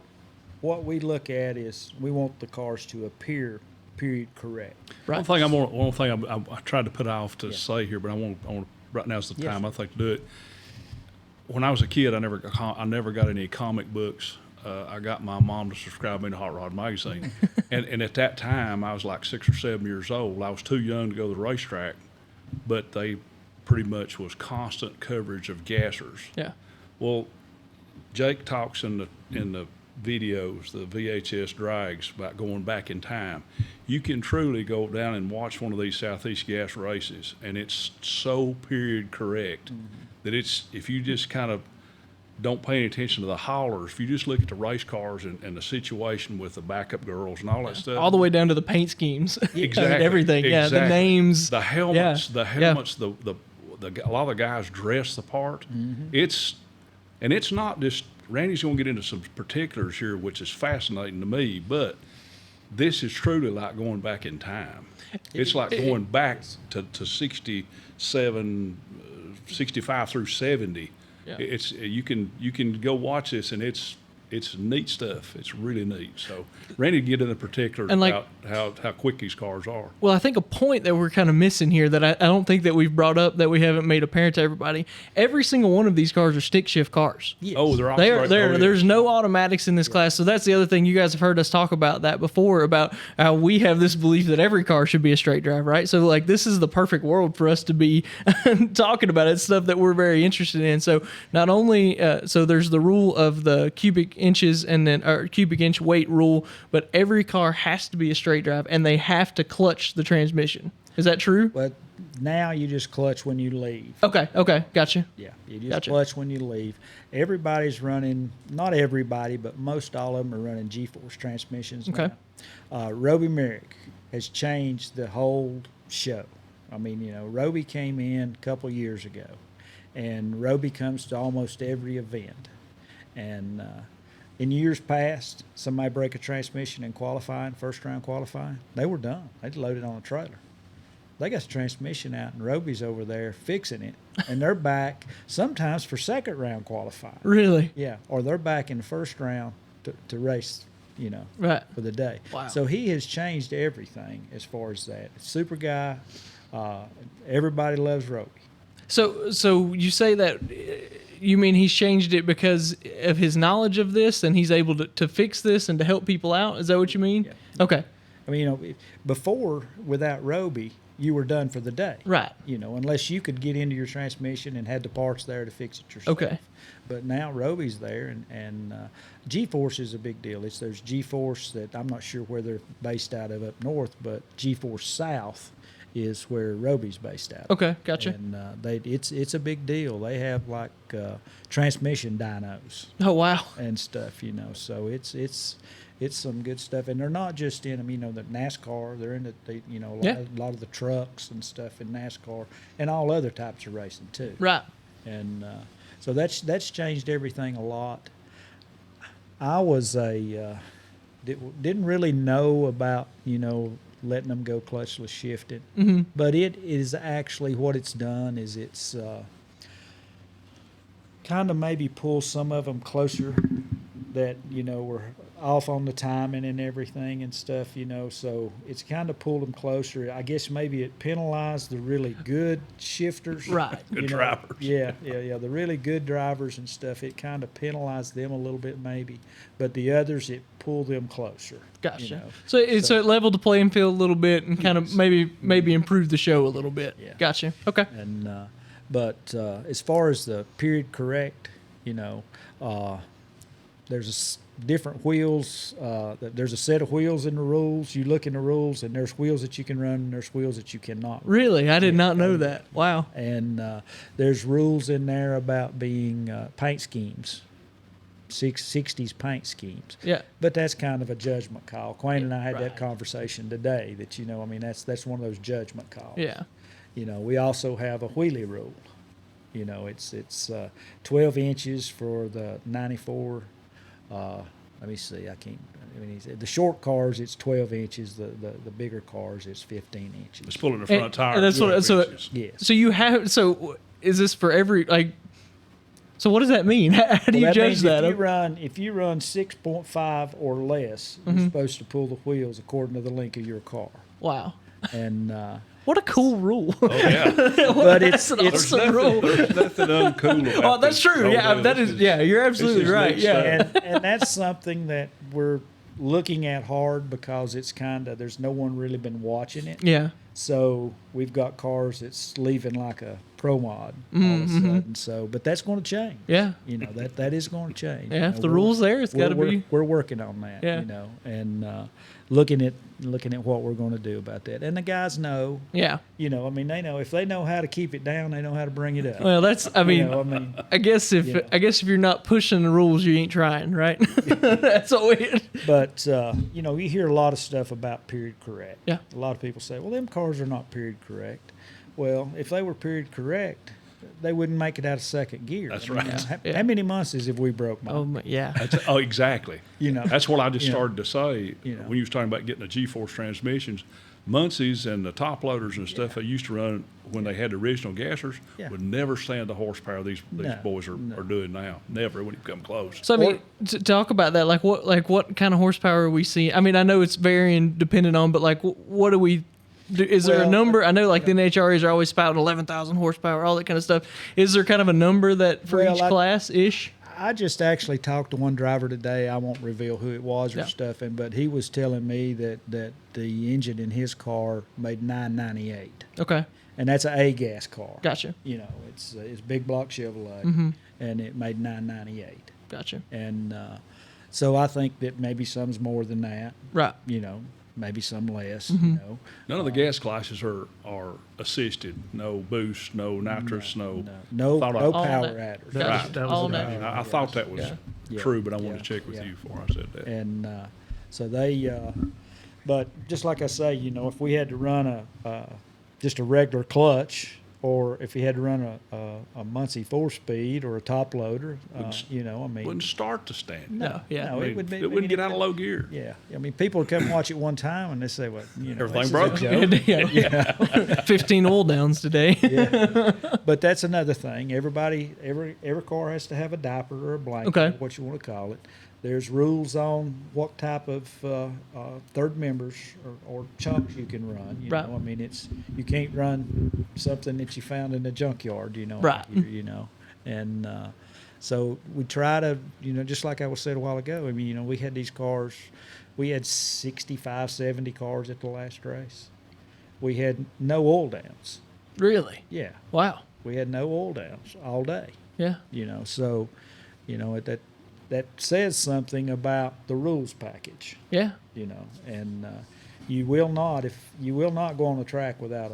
Speaker 2: what we look at is we want the cars to appear period correct.
Speaker 1: Right.
Speaker 3: One thing I tried to put off to say here, but I want right now's the time I think to do it. When I was a kid, I never got any comic books. I got my mom to subscribe me to Hot Rod Magazine, and at that time I was like 6 or 7 years old. I was too young to go to the racetrack, but they pretty much was constant coverage of gassers.
Speaker 1: Yeah.
Speaker 3: Well, Jake talks in the videos, the VHS drags, about going back in time. You can truly go down and watch one of these Southeast Gas races, and it's so period correct that it's, if you just kind of don't pay any attention to the haulers, if you just look at the race cars and the situation with the backup girls and all that stuff.
Speaker 1: All the way down to the paint schemes.
Speaker 3: Exactly.
Speaker 1: I mean, everything.
Speaker 3: Exactly.
Speaker 1: Yeah. The names.
Speaker 3: The helmets.
Speaker 1: Yeah.
Speaker 3: The helmets. A lot of the guys dress the part. It's not just, Randy's going to get into some particulars here, which is fascinating to me, but this is truly like going back in time. It's like going back to 67, 65 through 70.
Speaker 1: Yeah.
Speaker 3: It's you can go watch this, and it's neat stuff. It's really neat. So Randy, get into particulars about how quick these cars are.
Speaker 1: Well, I think a point that we're kind of missing here that I don't think that we've brought up, that we haven't made apparent to everybody, every single one of these cars are stick shift cars.
Speaker 2: Yes.
Speaker 3: Oh, they're all
Speaker 1: There's no automatics in this class. So that's the other thing. You guys have heard us talk about that before, about how we have this belief that every car should be a straight drive, right? So like, this is the perfect world for us to be talking about it. It's stuff that we're very interested in. So not only, so there's the rule of the cubic inches and then or cubic inch weight rule, but every car has to be a straight drive, and they have to clutch the transmission. Is that true?
Speaker 2: But now you just clutch when you leave.
Speaker 1: Okay. Gotcha.
Speaker 2: Yeah, you just
Speaker 1: Gotcha.
Speaker 2: clutch when you leave. Everybody's running, not everybody, but most all of them are running G-force transmissions
Speaker 1: Okay.
Speaker 2: now. Roby Merrick has changed the whole show. I mean, Roby came in a couple years ago, and Roby comes to almost every event. And in years past, somebody break a transmission in qualifying, first round qualifying, they were done. They'd load it on a trailer. They got the transmission out, and Roby's over there fixing it, and they're back sometimes for second round qualifying.
Speaker 1: Really?
Speaker 2: Yeah, or they're back in the first round to race,
Speaker 1: Right.
Speaker 2: for the day.
Speaker 1: Wow.
Speaker 2: So he has changed everything as far as that. Super guy. Everybody loves Roby.
Speaker 1: So you say that you mean he's changed it because of his knowledge of this, and he's able to fix this and to help people out? Is that what you mean?
Speaker 2: Yeah.
Speaker 1: Okay.
Speaker 2: I mean, before, without Roby, you were done for the day.
Speaker 1: Right.
Speaker 2: Unless you could get into your transmission and had the parts there to fix it yourself.
Speaker 1: Okay.
Speaker 2: But now Roby's there, and G-Force is a big deal. There's G-Force that I'm not sure where they're based out of up north, but G-Force South is where Roby's based out of.
Speaker 1: Okay, gotcha.
Speaker 2: And it's a big deal. They have like transmission dynos
Speaker 1: Oh wow.
Speaker 2: and stuff, So it's some good stuff, and they're not just in them. The NASCAR, they're in a lot of the trucks and stuff in NASCAR, and all other types of racing too.
Speaker 1: Right.
Speaker 2: And so that's changed everything a lot. I was didn't really know about letting them go clutchless shifted, but it is actually what it's done is it's kind of maybe pull some of them closer that were off on the timing and everything and stuff, so it's kind of pulled them closer. I guess maybe it penalized the really good shifters.
Speaker 1: Right.
Speaker 3: Good drivers.
Speaker 2: Yeah, the really good drivers and stuff, it kind of penalized them a little bit maybe, but the others, it pulled them closer.
Speaker 1: Gotcha. So it leveled the playing field a little bit and kind of maybe improved the show a little bit.
Speaker 2: Yeah.
Speaker 1: Gotcha. Okay.
Speaker 2: And but as far as the period correct, there's different wheels. There's a set of wheels in the rules. You look in the rules, and there's wheels that you can run, and there's wheels that you cannot run.
Speaker 1: Really? I did not know that. Wow.
Speaker 2: And there's rules in there about being paint schemes, 60s paint schemes.
Speaker 1: Yeah.
Speaker 2: But that's kind of a judgment call. Quayne and I had that conversation today that, that's one of those judgment calls.
Speaker 1: Yeah.
Speaker 2: We also have a wheelie rule. It's 12 inches for the 94. Let me see. The short cars, it's 12 inches. The bigger cars, it's 15 inches.
Speaker 3: It's pulling the front tire.
Speaker 1: And that's what. So
Speaker 2: Yes.
Speaker 1: So you have. So is this for every like? So what does that mean? How do you judge
Speaker 2: means
Speaker 1: that?
Speaker 2: If you run 6.5 or less, you're supposed to pull the wheels according to the length of your car.
Speaker 1: Wow.
Speaker 2: And
Speaker 1: what a cool rule.
Speaker 3: Oh yeah.
Speaker 2: but
Speaker 1: That's an awesome rule.
Speaker 3: There's nothing uncool about
Speaker 1: Oh, that's
Speaker 3: this.
Speaker 1: true.
Speaker 3: Oh,
Speaker 1: Yeah,
Speaker 3: no,
Speaker 1: that
Speaker 3: this
Speaker 1: is. Yeah, you're absolutely
Speaker 3: this is
Speaker 1: right.
Speaker 3: neat
Speaker 1: Yeah.
Speaker 3: stuff.
Speaker 2: and that's something that we're looking at hard because it's there's no one really been watching it.
Speaker 1: Yeah.
Speaker 2: So we've got cars that's leaving like a pro mod all of a sudden. So, but that's going to change.
Speaker 1: Yeah.
Speaker 2: That is going to change.
Speaker 1: Yeah. If the rule's there, it's got to be.
Speaker 2: We're working on that.
Speaker 1: Yeah.
Speaker 2: And looking at what we're going to do about that. And the guys know.
Speaker 1: Yeah.
Speaker 2: They know if they know how to keep it down, they know how to bring it up.
Speaker 1: Well, that's. I mean, I guess if you're not pushing the rules, you ain't trying, right? That's all it.
Speaker 2: But you hear a lot of stuff about period correct.
Speaker 1: Yeah.
Speaker 2: A lot of people say, "Well, them cars are not period correct." Well, if they were period correct, they wouldn't make it out of second gear.
Speaker 3: That's right.
Speaker 2: How many months have we broke mine?
Speaker 1: Oh my, yeah.
Speaker 3: Exactly. That's what I just started to say when you was talking about getting the G-force transmissions. Muncie's and the top loaders and stuff they used to run when they had the original gassers would never stand the horsepower these boys are doing now. Never when you come close.
Speaker 1: So I mean, to talk about that, like what kind of horsepower are we seeing? I mean, I know it's varying depending on, but like what do we? Is there a number? I know like the NHRAs are always spouting 11,000 horsepower, all that kind of stuff. Is there kind of a number that for each class ish?
Speaker 2: I just actually talked to one driver today. I won't reveal who it was or stuff, but he was telling me that the engine in his car made 998.
Speaker 1: Okay.
Speaker 2: And that's an A-gas car.
Speaker 1: Gotcha.
Speaker 2: It's big block Chevrolet, and it made 998.
Speaker 1: Gotcha.
Speaker 2: And so I think that maybe some's more than that.
Speaker 1: Right.
Speaker 2: maybe some less.
Speaker 1: Mm-hmm.
Speaker 2: You know,
Speaker 3: None of the gas classes are assisted. No boost, no nitrous, no.
Speaker 2: no
Speaker 3: Thought I-
Speaker 2: no
Speaker 1: All
Speaker 2: power
Speaker 1: that-
Speaker 2: adders.
Speaker 1: Gotcha.
Speaker 3: Right.
Speaker 4: That was
Speaker 1: All
Speaker 4: the
Speaker 1: that.
Speaker 4: main-
Speaker 3: I thought that was
Speaker 1: Yeah.
Speaker 3: true, but I wanted
Speaker 2: Yeah.
Speaker 3: to check with
Speaker 2: Yeah.
Speaker 3: you before I said that.
Speaker 2: And so they, but just like I say, you know, if we had to run just a regular clutch, or if you had to run a Muncie 4-speed or a top loader, you know, I mean,
Speaker 3: Wouldn't start to stand.
Speaker 1: No, yeah.
Speaker 2: no,
Speaker 3: I
Speaker 2: it
Speaker 3: mean,
Speaker 2: would be-
Speaker 3: it wouldn't get out of low gear.
Speaker 2: yeah, I mean, people would come watch it one time and they say, "Well, you know,
Speaker 3: Everything
Speaker 2: this is
Speaker 3: broke."
Speaker 2: a joke."
Speaker 1: Yeah. 15 oil downs today.
Speaker 2: Yeah. But that's another thing. Every car has to have a diaper or a blanket,
Speaker 1: Okay.
Speaker 2: what you want to call it. There's rules on what type of third members or chunks you can run. You
Speaker 1: Right.
Speaker 2: know, I mean, you can't run something that you found in the junkyard. You know,
Speaker 1: Right.
Speaker 2: You know, and so we try to, you know, just like I was said a while ago. I mean, you know, we had these cars. We had 65, 70 cars at the last race. We had no oil downs.
Speaker 1: Really?
Speaker 2: Yeah.
Speaker 1: Wow.
Speaker 2: We had no oil downs all day,
Speaker 1: Yeah.
Speaker 2: you know. So, you know, that says something about the rules package,
Speaker 1: Yeah.
Speaker 2: you know. And you will not go on the track without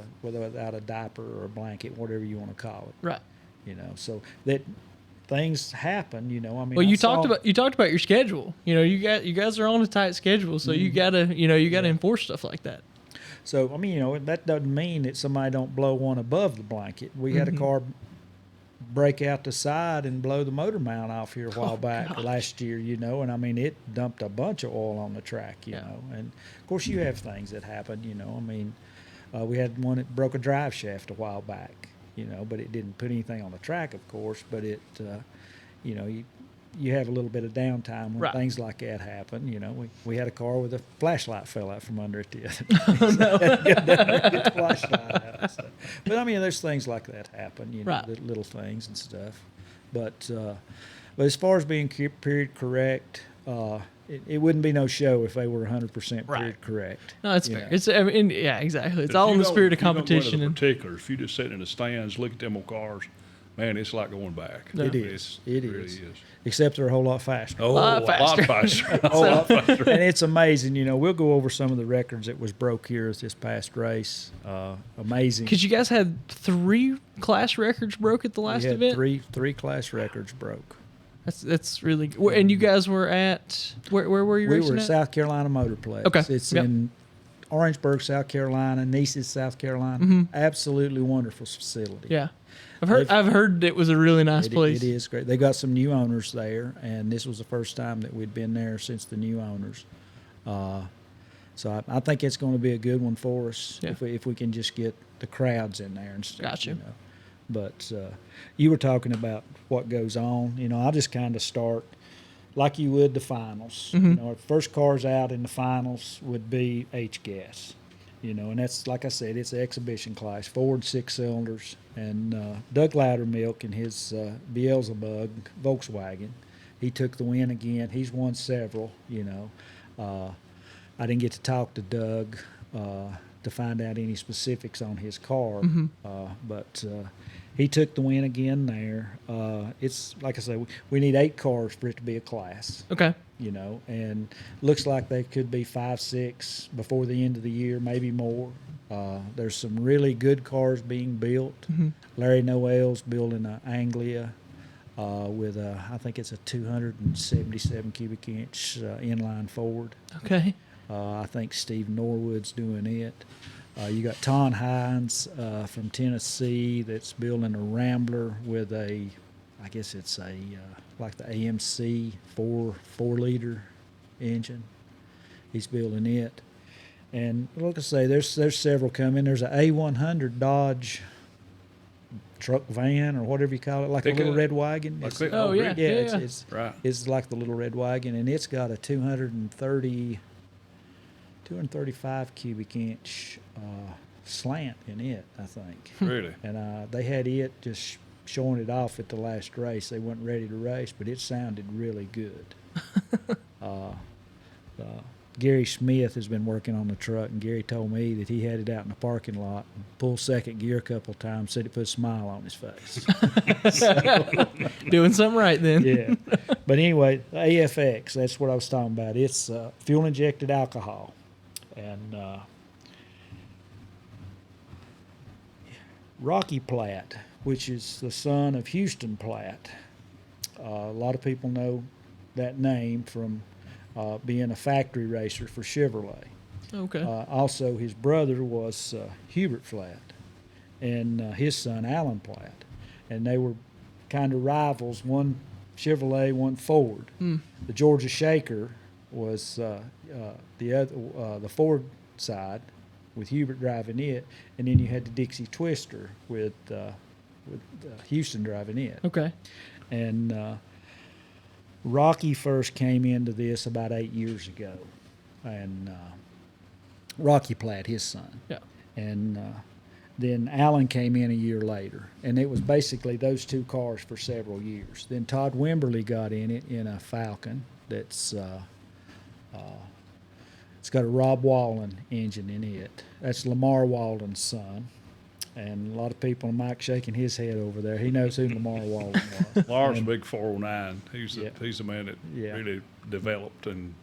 Speaker 2: a diaper or a blanket, whatever you want to call it,
Speaker 1: Right.
Speaker 2: you know. So that things happen, you know. I mean,
Speaker 1: Well,
Speaker 2: I
Speaker 1: you
Speaker 2: saw-
Speaker 1: talked about your schedule. You know, you guys are on a tight schedule, so you gotta enforce stuff like that.
Speaker 2: So I mean, you know, that doesn't mean that somebody don't blow one above the blanket. We had a car break out the side and blow the motor mount off here a while back
Speaker 1: gosh.
Speaker 2: last year, you know, and I mean it dumped a bunch of oil on the track, you
Speaker 1: Yeah.
Speaker 2: know. And of course you have things that happen, you know. I mean, we had one that broke a drive shaft a while back, you know, but it didn't put anything on the track, of course. But it, you know, you have a little bit of downtime when
Speaker 1: Right.
Speaker 2: things like that happen. You know, we had a car with a flashlight fell out from under it the other day. Get the flashlight out. So. But I mean, there's things like that happen. You know,
Speaker 1: Right.
Speaker 2: little things and stuff. But as far as being period correct, it wouldn't be no show if they were 100%
Speaker 1: Right.
Speaker 2: period correct.
Speaker 1: No, that's
Speaker 2: you
Speaker 1: fair.
Speaker 2: know.
Speaker 1: It's yeah, exactly. It's
Speaker 3: If
Speaker 1: all
Speaker 3: you
Speaker 1: in the
Speaker 3: don't-
Speaker 1: spirit of
Speaker 3: if you don't go into
Speaker 1: competition.
Speaker 3: the
Speaker 1: And
Speaker 3: particulars, if you just sit in the stands, look at them old cars, man, it's like going back.
Speaker 1: Yeah.
Speaker 2: It is. It
Speaker 3: really
Speaker 2: is. Except they're a whole lot faster.
Speaker 3: Oh,
Speaker 1: Lot
Speaker 3: a lot faster.
Speaker 2: Oh, and it's amazing. You know, we'll go over some of the records that was broke here at this past race. Amazing.
Speaker 1: because you guys had 3 class records broke at the last
Speaker 2: we had
Speaker 1: event.
Speaker 2: three class records broke.
Speaker 1: That's really good. And you guys were at where were you
Speaker 2: We
Speaker 1: racing
Speaker 2: were at
Speaker 1: at?
Speaker 2: South Carolina Motorplex.
Speaker 1: Okay.
Speaker 2: It's
Speaker 1: Yep.
Speaker 2: in Orangeburg, South Carolina, Neces, South Carolina.
Speaker 1: Mm-hmm.
Speaker 2: Absolutely wonderful facility.
Speaker 1: Yeah, I've heard it was a really nice place.
Speaker 2: It is great. They got some new owners there, and this was the first time that we'd been there since the new owners. So I think it's going to be a good one for us
Speaker 1: Yeah.
Speaker 2: if we can just get the crowds in there and stuff.
Speaker 1: Gotcha.
Speaker 2: You know. But you were talking about what goes on. You know, I'll just kind of start like you would the finals.
Speaker 1: Mm-hmm.
Speaker 2: You know, if first cars out in the finals would be H-gas. You know, and that's, like I said, it's an exhibition class, Ford 6 cylinders. And Doug Loudermilk in his Beelzebub Volkswagen, he took the win again. He's won several, you know. I didn't get to talk to Doug to find out any specifics on his car, but he took the win again there. It's, like I said, we need 8 cars for it to be a class.
Speaker 1: Okay.
Speaker 2: You know, and looks like they could be 5, 6 before the end of the year, maybe more. There's some really good cars being built. Larry Noel's building an Anglia with I think it's a 277 cubic inch inline Ford.
Speaker 1: Okay.
Speaker 2: I think Steve Norwood's doing it. You got Ton Hines from Tennessee that's building a Rambler with I guess it's like the AMC 4-liter engine. He's building it. And like I say, there's several coming. There's a A100 Dodge truck van or whatever you call it, like a little red wagon.
Speaker 3: Like
Speaker 2: It's-
Speaker 3: that?
Speaker 1: Oh, yeah.
Speaker 2: yeah, it's
Speaker 3: Right.
Speaker 2: it's like the little red wagon, and it's got a 235 cubic inch slant in it, I think.
Speaker 3: Really?
Speaker 2: And they had it just showing it off at the last race. They weren't ready to race, but it sounded really good. Gary Smith has been working on the truck, and Gary told me that he had it out in the parking lot and pulled second gear a couple of times, said it put a smile on his face.
Speaker 1: Doing something right then.
Speaker 2: Yeah. But anyway, AFX, that's what I was talking about. It's fuel-injected alcohol. And Rocky Platt, which is the son of Houston Platt. A lot of people know that name from being a factory racer for Chevrolet.
Speaker 1: Okay.
Speaker 2: Also, his brother was Hubert Platt, and his son Alan Platt, and they were kind of rivals. One Chevrolet, one Ford. The Georgia Shaker was the Ford side, with Hubert driving it, and then you had the Dixie Twister with Houston driving it.
Speaker 1: Okay.
Speaker 2: And Rocky first came into this about 8 years ago, and Rocky Platt, his son.
Speaker 1: Yeah.
Speaker 2: And then Alan came in a year later, and it was basically those two cars for several years. Then Todd Wimberly got in it in a Falcon that's it's got a Rob Wallen engine in it. That's Lamar Walden's son. And a lot of people, Mike shaking his head over there, he knows who Lamar Walden was.
Speaker 3: Lamar's a big 409. He's
Speaker 2: Yeah.
Speaker 3: he's the man that
Speaker 2: Yeah.
Speaker 3: really developed and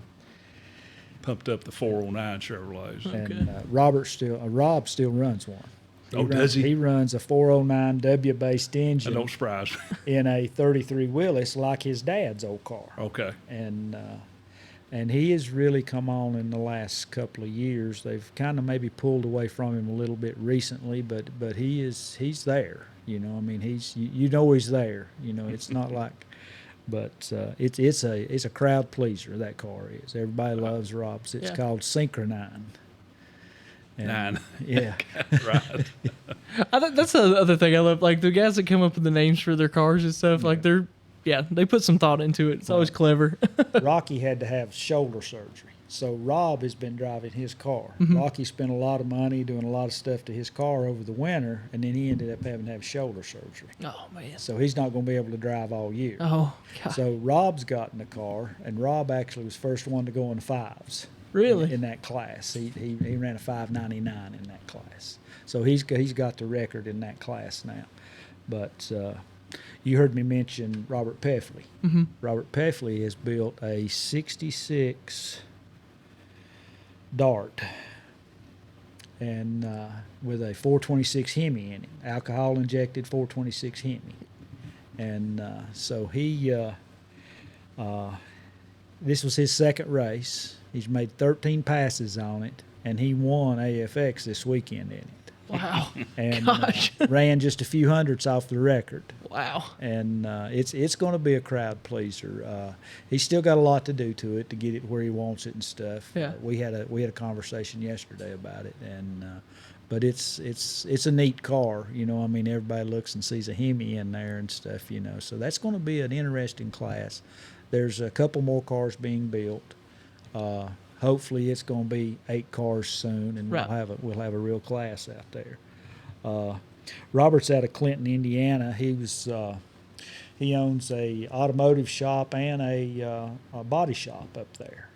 Speaker 3: pumped up the 409 Chevrolets.
Speaker 2: And Rob still runs one.
Speaker 3: Does he?
Speaker 2: He runs a 409 W-based
Speaker 3: That
Speaker 2: engine
Speaker 3: don't surprise me.
Speaker 2: in a 33 Willys like his dad's old car.
Speaker 3: Okay.
Speaker 2: And he has really come on in the last couple of years. They've kind of maybe pulled away from him a little bit recently, but he's there. You know, I mean, he's there. You know, it's not like, but it's a crowd pleaser. That car is. Everybody loves Rob's. It's called Synchronine. And,
Speaker 3: 9.
Speaker 2: Yeah.
Speaker 3: Right.
Speaker 1: I think that's the other thing I love. Like the guys that come up with the names for their cars and stuff. Like they put some thought into it. It's always clever.
Speaker 2: Rocky had to have shoulder surgery. So Rob has been driving his car. Rocky spent a lot of money doing a lot of stuff to his car over the winter, and then he ended up having to have shoulder surgery.
Speaker 1: Oh man.
Speaker 2: So he's not going to be able to drive all year.
Speaker 1: Oh God.
Speaker 2: So Rob's got in the car, and Rob actually was first one to go in the fives.
Speaker 1: Really?
Speaker 2: In that class. He ran a 5.99 in that class. So he's got the record in that class now. But you heard me mention Robert Peffley. Robert Peffley has built a 66 Dart and with a 426 Hemi in it, alcohol injected 426 Hemi. And so this was his second race. He's made 13 passes on it, and he won AFX this weekend in it.
Speaker 1: Wow.
Speaker 2: And
Speaker 1: Gosh.
Speaker 2: ran just a few hundredths off the record.
Speaker 1: Wow.
Speaker 2: And it's going to be a crowd pleaser. He's still got a lot to do to it to get it where he wants it and stuff.
Speaker 1: Yeah.
Speaker 2: We had a conversation yesterday about it, and but it's a neat car. You know, I mean, everybody looks and sees a Hemi in there and stuff. You know, so that's going to be an interesting class. There's a couple more cars being built. Hopefully, it's going to be 8 cars soon, and
Speaker 1: Right.
Speaker 2: we'll have a real class out there. Robert's out of Clinton, Indiana. He owns a automotive shop and a body shop up there.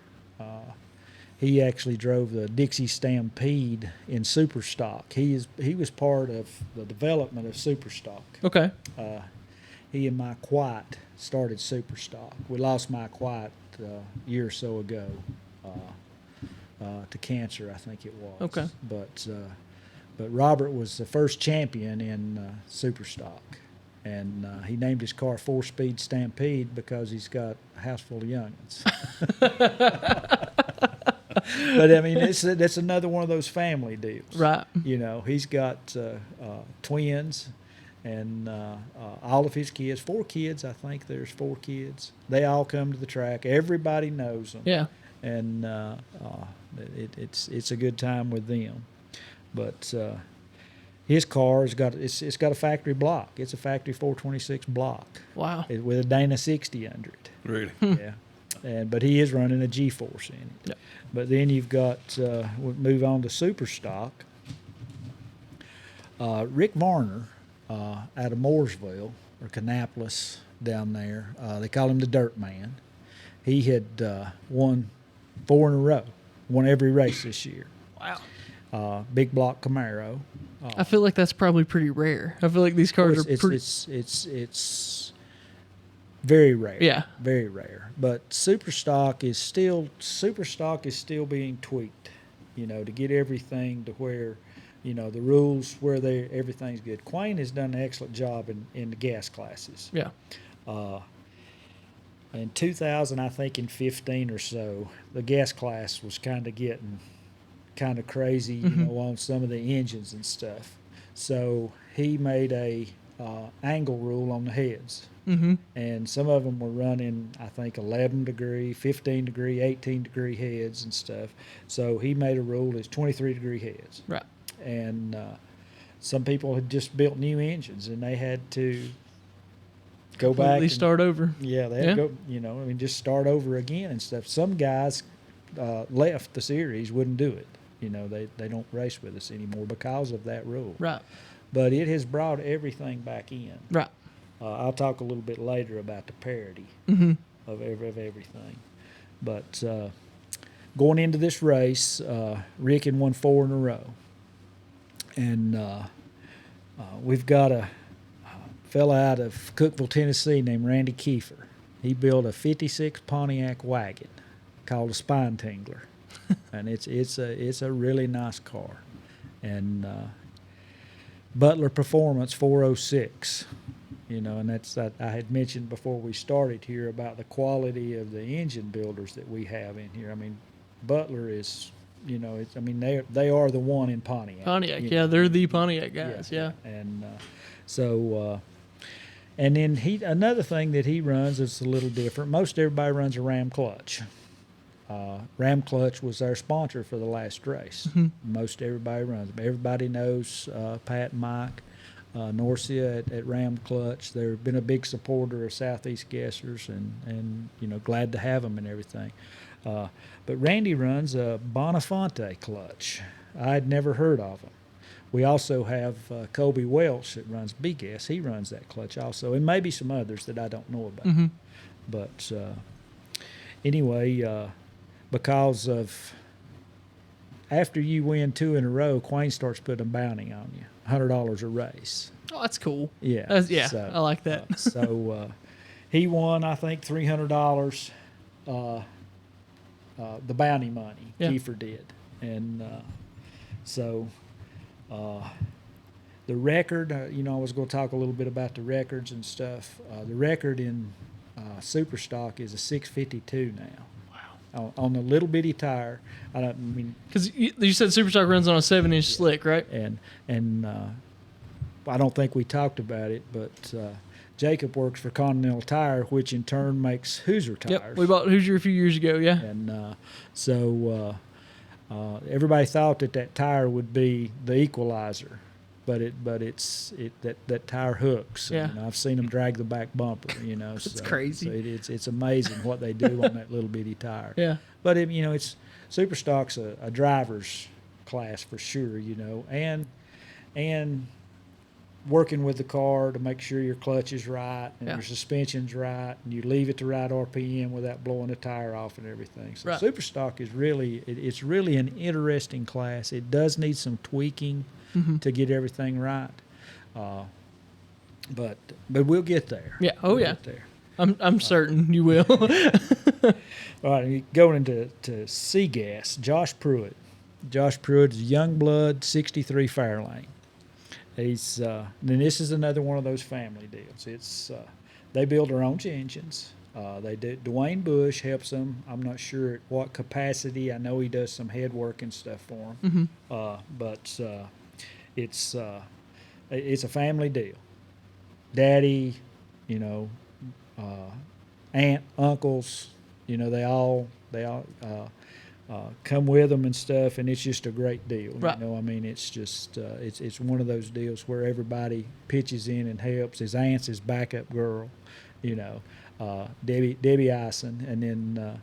Speaker 2: He actually drove the Dixie Stampede in Superstock. He was part of the development of Superstock.
Speaker 1: Okay.
Speaker 2: He and Mike White started Superstock. We lost Mike White a year or so ago to cancer, I think it was.
Speaker 1: Okay.
Speaker 2: But Robert was the first champion in Superstock, and he named his car 4-Speed Stampede because he's got a house full of youngins. But I mean, that's another one of those family deals,
Speaker 1: Right.
Speaker 2: You know, he's got twins. And all of his kids, 4 kids, I think there's 4 kids. They all come to the track. Everybody knows them.
Speaker 1: Yeah.
Speaker 2: And it's a good time with them. But his car has got it's got a factory block. It's a factory 426 block.
Speaker 1: Wow.
Speaker 2: With a Dana 60 under it.
Speaker 3: Really?
Speaker 2: Yeah. But he is running a G-force in it.
Speaker 1: Yeah.
Speaker 2: But then you've got we'll move on to Superstock. Rick Varner. Out of Mooresville or Kannapolis down there. They call him the Dirt Man. He had won 4 in a row, won every race this year.
Speaker 1: Wow.
Speaker 2: Big block Camaro.
Speaker 1: I feel like that's probably pretty rare. I feel like these cars are pretty.
Speaker 2: It's very rare.
Speaker 1: Yeah.
Speaker 2: Very rare. But Superstock is still being tweaked. to get everything to where, the rules where everything's good. Quayne has done an excellent job in the gas classes.
Speaker 1: Yeah.
Speaker 2: In 2000, I think in 15 or so, the gas class was kind of getting kind of crazy, on some of the engines and stuff. So he made a angle rule on the heads.
Speaker 1: Mm-hmm.
Speaker 2: And some of them were running, I think, 11 degree, 15 degree, 18 degree heads and stuff. So he made a rule that's 23 degree heads.
Speaker 1: Right.
Speaker 2: And some people had just built new engines, and they had to go back.
Speaker 1: Completely start over.
Speaker 2: Yeah, they had to go, just start over again and stuff. Some guys left the series, wouldn't do it. They don't race with us anymore because of that rule.
Speaker 1: Right.
Speaker 2: But it has brought everything back in.
Speaker 1: Right.
Speaker 2: I'll talk a little bit later about the parity
Speaker 1: Mm-hmm.
Speaker 2: of everything. But going into this race, Rick had won 4 in a row. And we've got a fella out of Cookeville, Tennessee named Randy Kiefer. He built a 56 Pontiac wagon called a Spine Tingler. And it's a really nice car. And Butler Performance 406. And that's I had mentioned before we started here about the quality of the engine builders that we have in here. I mean, Butler is, they are the one in Pontiac.
Speaker 1: Pontiac, yeah, they're the Pontiac guys, yeah.
Speaker 2: And and then another thing that he runs is a little different. Most everybody runs a ram clutch. Ram Clutch was our sponsor for the last race.
Speaker 1: Mm-hmm.
Speaker 2: Most everybody runs them. Everybody knows Pat and Mike Norcia at Ram Clutch. They've been a big supporter of Southeast Guessers, and glad to have them and everything. But Randy runs a Bonifonte clutch. I had never heard of them. We also have Colby Welch that runs B-Gas. He runs that clutch also, and maybe some others that I don't know about.
Speaker 1: Mm-hmm.
Speaker 2: But anyway, because of after you win 2 in a row, Quayne starts putting a bounty on you, $100 a race.
Speaker 1: Oh, that's cool.
Speaker 2: Yeah,
Speaker 1: so, I like that.
Speaker 2: He won, I think, $300. The bounty money,
Speaker 1: yeah.
Speaker 2: Kiefer did, and the record. I was going to talk a little bit about the records and stuff. The record in Superstock is a 652 now. On the little bitty tire.
Speaker 1: Because you said Superstock runs on a 7-inch slick, right?
Speaker 2: And I don't think we talked about it, but Jacob works for Continental Tire, which in turn makes Hoosier tires.
Speaker 1: Yep, we bought Hoosier a few years ago, yeah.
Speaker 2: And everybody thought that tire would be the equalizer, but that tire hooks.
Speaker 1: Yeah.
Speaker 2: And I've seen them drag the back bumper.
Speaker 1: It's crazy.
Speaker 2: So it's amazing what they do on that little bitty tire.
Speaker 1: Yeah.
Speaker 2: But it's Superstock's a driver's class for sure. And working with the car to make sure your clutch is right and your suspension's right, and you leave it to right RPM without blowing the tire off and everything. So
Speaker 1: right.
Speaker 2: Superstock is it's really an interesting class. It does need some tweaking to get everything right, but we'll get there.
Speaker 1: Yeah. Oh,
Speaker 2: we'll
Speaker 1: yeah.
Speaker 2: Get there.
Speaker 1: I'm certain you will.
Speaker 2: All right, going into SEGA, Josh Pruitt. Josh Pruitt is a young blood, 63 Fairlane. He's then this is another one of those family deals. It's they build their own engines. They do. Dwayne Bush helps them. I'm not sure at what capacity. I know he does some head work and stuff for them. But it's a family deal. Daddy, aunt, uncles, they all come with them and stuff, and it's just a great deal.
Speaker 1: Right.
Speaker 2: It's just it's one of those deals where everybody pitches in and helps. His aunt's his backup girl, Debbie Ison, and then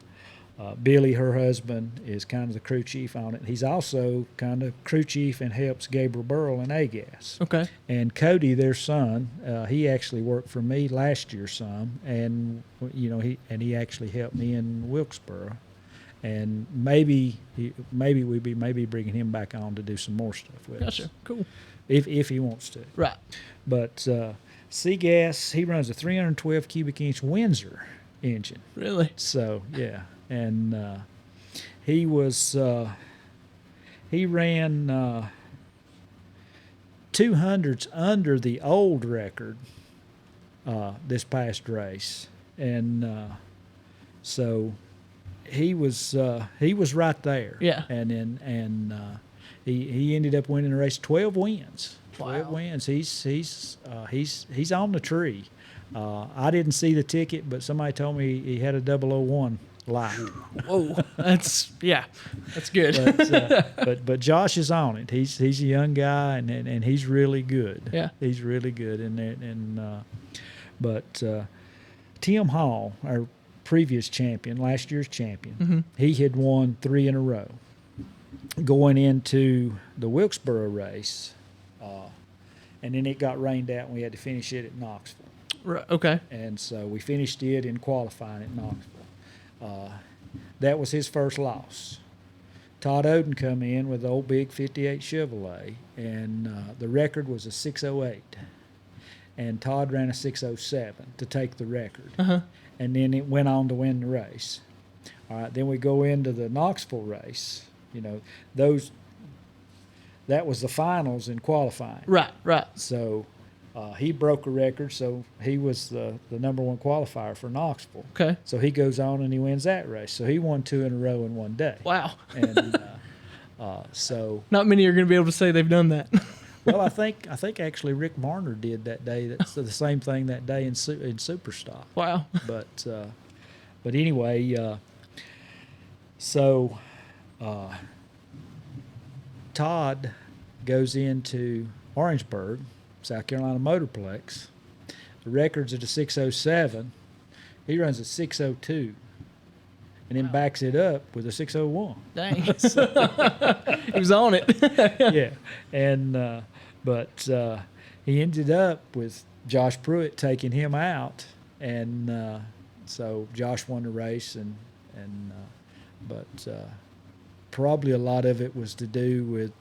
Speaker 2: Billy, her husband, is kind of the crew chief on it. He's also kind of crew chief and helps Gabriel Burrell in A-Gas.
Speaker 1: Okay.
Speaker 2: And Cody, their son, he actually worked for me last year some, and he actually helped me in Wilkesboro. And maybe we'd be bringing him back on to do some more stuff with us.
Speaker 1: Gotcha. Cool.
Speaker 2: If he wants to.
Speaker 1: Right.
Speaker 2: But SEGA, he runs a 312 cubic inch Windsor engine.
Speaker 1: Really?
Speaker 2: So yeah, and he was he ran 200s under the old record this past race, and so he was right there.
Speaker 1: Yeah.
Speaker 2: And he ended up winning the race. 12 wins. 12
Speaker 1: Wow.
Speaker 2: wins. He's on the tree. I didn't see the ticket, but somebody told me he had a 001 light.
Speaker 1: Whoa, that's good.
Speaker 2: But Josh is on it. He's a young guy, and he's really good.
Speaker 1: Yeah.
Speaker 2: He's really good. But Tim Hall, our previous champion, last year's champion, he had won 3 in a row. Going into the Wilkesboro race, and then it got rained out, and we had to finish it at Knoxville.
Speaker 1: Right, okay.
Speaker 2: And so we finished it in qualifying at Knoxville. That was his first loss. Todd Oden come in with the old big 58 Chevrolet, and the record was a 608. And Todd ran a 607 to take the record. And then it went on to win the race. All right, then we go into the Knoxville race. You know, that was the finals in qualifying.
Speaker 1: Right.
Speaker 2: So he broke a record, so he was the number 1 qualifier for Knoxville.
Speaker 1: Okay.
Speaker 2: So he goes on and he wins that race. So he won 2 in a row in one day.
Speaker 1: Wow.
Speaker 2: And so
Speaker 1: Not many are going to be able to say they've done that.
Speaker 2: well, I think actually Rick Marner did that day. That's the same thing that day in Superstock.
Speaker 1: Wow.
Speaker 2: But anyway, so Todd goes into Orangeburg, South Carolina Motorplex. The record's at a 607. He runs a 602, and then backs it up with a 601.
Speaker 1: Dang. He was on it.
Speaker 2: Yeah, and but he ended up with Josh Pruitt taking him out, and so Josh won the race, but probably a lot of it was to do with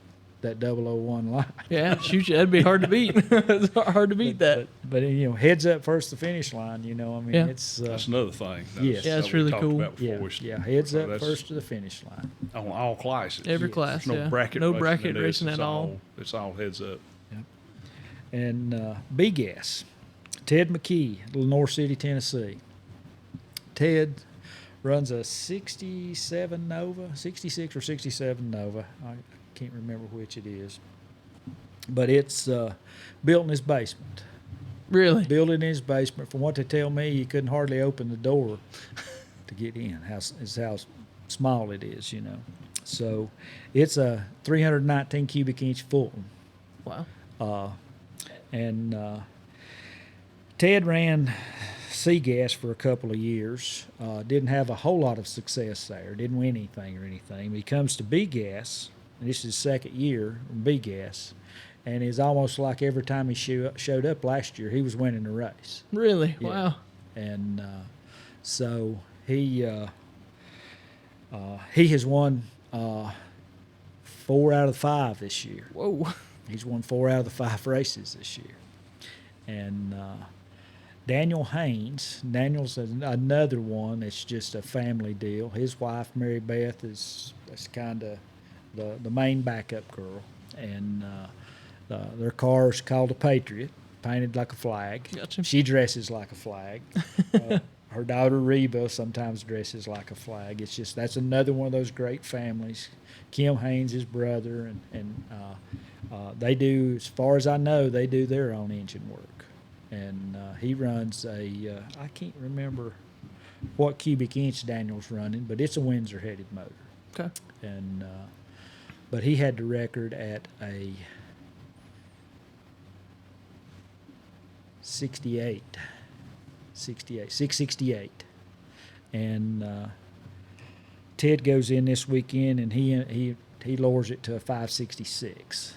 Speaker 2: that 001 line.
Speaker 1: Yeah, shoot, that'd be hard to beat. It's hard to beat that.
Speaker 2: But you know, heads up first to finish line. You know, I mean,
Speaker 1: Yeah.
Speaker 2: it's
Speaker 3: That's another thing.
Speaker 2: Yes.
Speaker 1: Yeah, it's
Speaker 3: that we
Speaker 1: really
Speaker 3: talked
Speaker 1: cool.
Speaker 3: about before.
Speaker 2: heads up
Speaker 3: That's
Speaker 2: first to the finish line.
Speaker 3: on all classes.
Speaker 1: Every
Speaker 2: Yes.
Speaker 1: class,
Speaker 3: There's no
Speaker 1: yeah.
Speaker 3: bracket
Speaker 1: No
Speaker 3: racing
Speaker 1: bracket
Speaker 3: in this.
Speaker 1: racing
Speaker 3: It's
Speaker 1: at all.
Speaker 3: It's all heads up.
Speaker 2: And B-Gas, Ted McKee, Lenore City, Tennessee. Ted runs a 67 Nova, 66 or 67 Nova. I can't remember which it is. But it's built in his basement.
Speaker 1: Really?
Speaker 2: Built in his basement. From what they tell me, you couldn't hardly open the door to get in. How small it is, you know. So it's a 319 cubic inch Fulton.
Speaker 1: Wow.
Speaker 2: And Ted ran SEGA for a couple of years. Didn't have a whole lot of success there. Didn't win anything or anything. But he comes to B-Gas, and this is his second year in B-Gas, and it's almost like every time he showed up last year, he was winning the race.
Speaker 1: Really?
Speaker 2: Yeah.
Speaker 1: Wow.
Speaker 2: And so he has won 4 out of 5 this year.
Speaker 1: Whoa.
Speaker 2: He's won 4 out of the 5 races this year. And Daniel Haynes, Daniel's another one that's just a family deal. His wife, Mary Beth, that's kind of the main backup girl. And their car's called a Patriot, painted like a flag.
Speaker 1: Gotcha.
Speaker 2: She dresses like a flag. Her daughter Reba sometimes dresses like a flag. It's just, that's another one of those great families. Kim Haynes, his brother, and they do, as far as I know, they do their own engine work. And he runs I can't remember what cubic inch Daniel's running, but it's a Windsor-headed motor.
Speaker 1: Okay.
Speaker 2: And but he had the record at a 668. And Ted goes in this weekend, and he lowers it to a 566.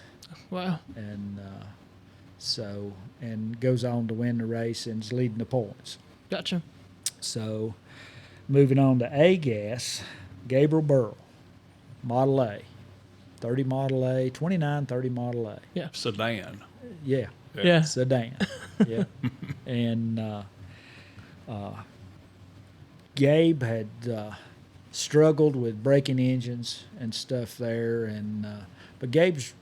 Speaker 1: Wow.
Speaker 2: And and goes on to win the race and is leading the points.
Speaker 1: Gotcha.
Speaker 2: So moving on to A-Gas, Gabriel Burrell, Model A, 30 Model A, 2930 Model A.
Speaker 1: Yeah.
Speaker 3: Sedan.
Speaker 2: Yeah.
Speaker 1: Yeah.
Speaker 2: Sedan. Yeah. And Gabe had struggled with breaking engines and stuff there, and but Gabe's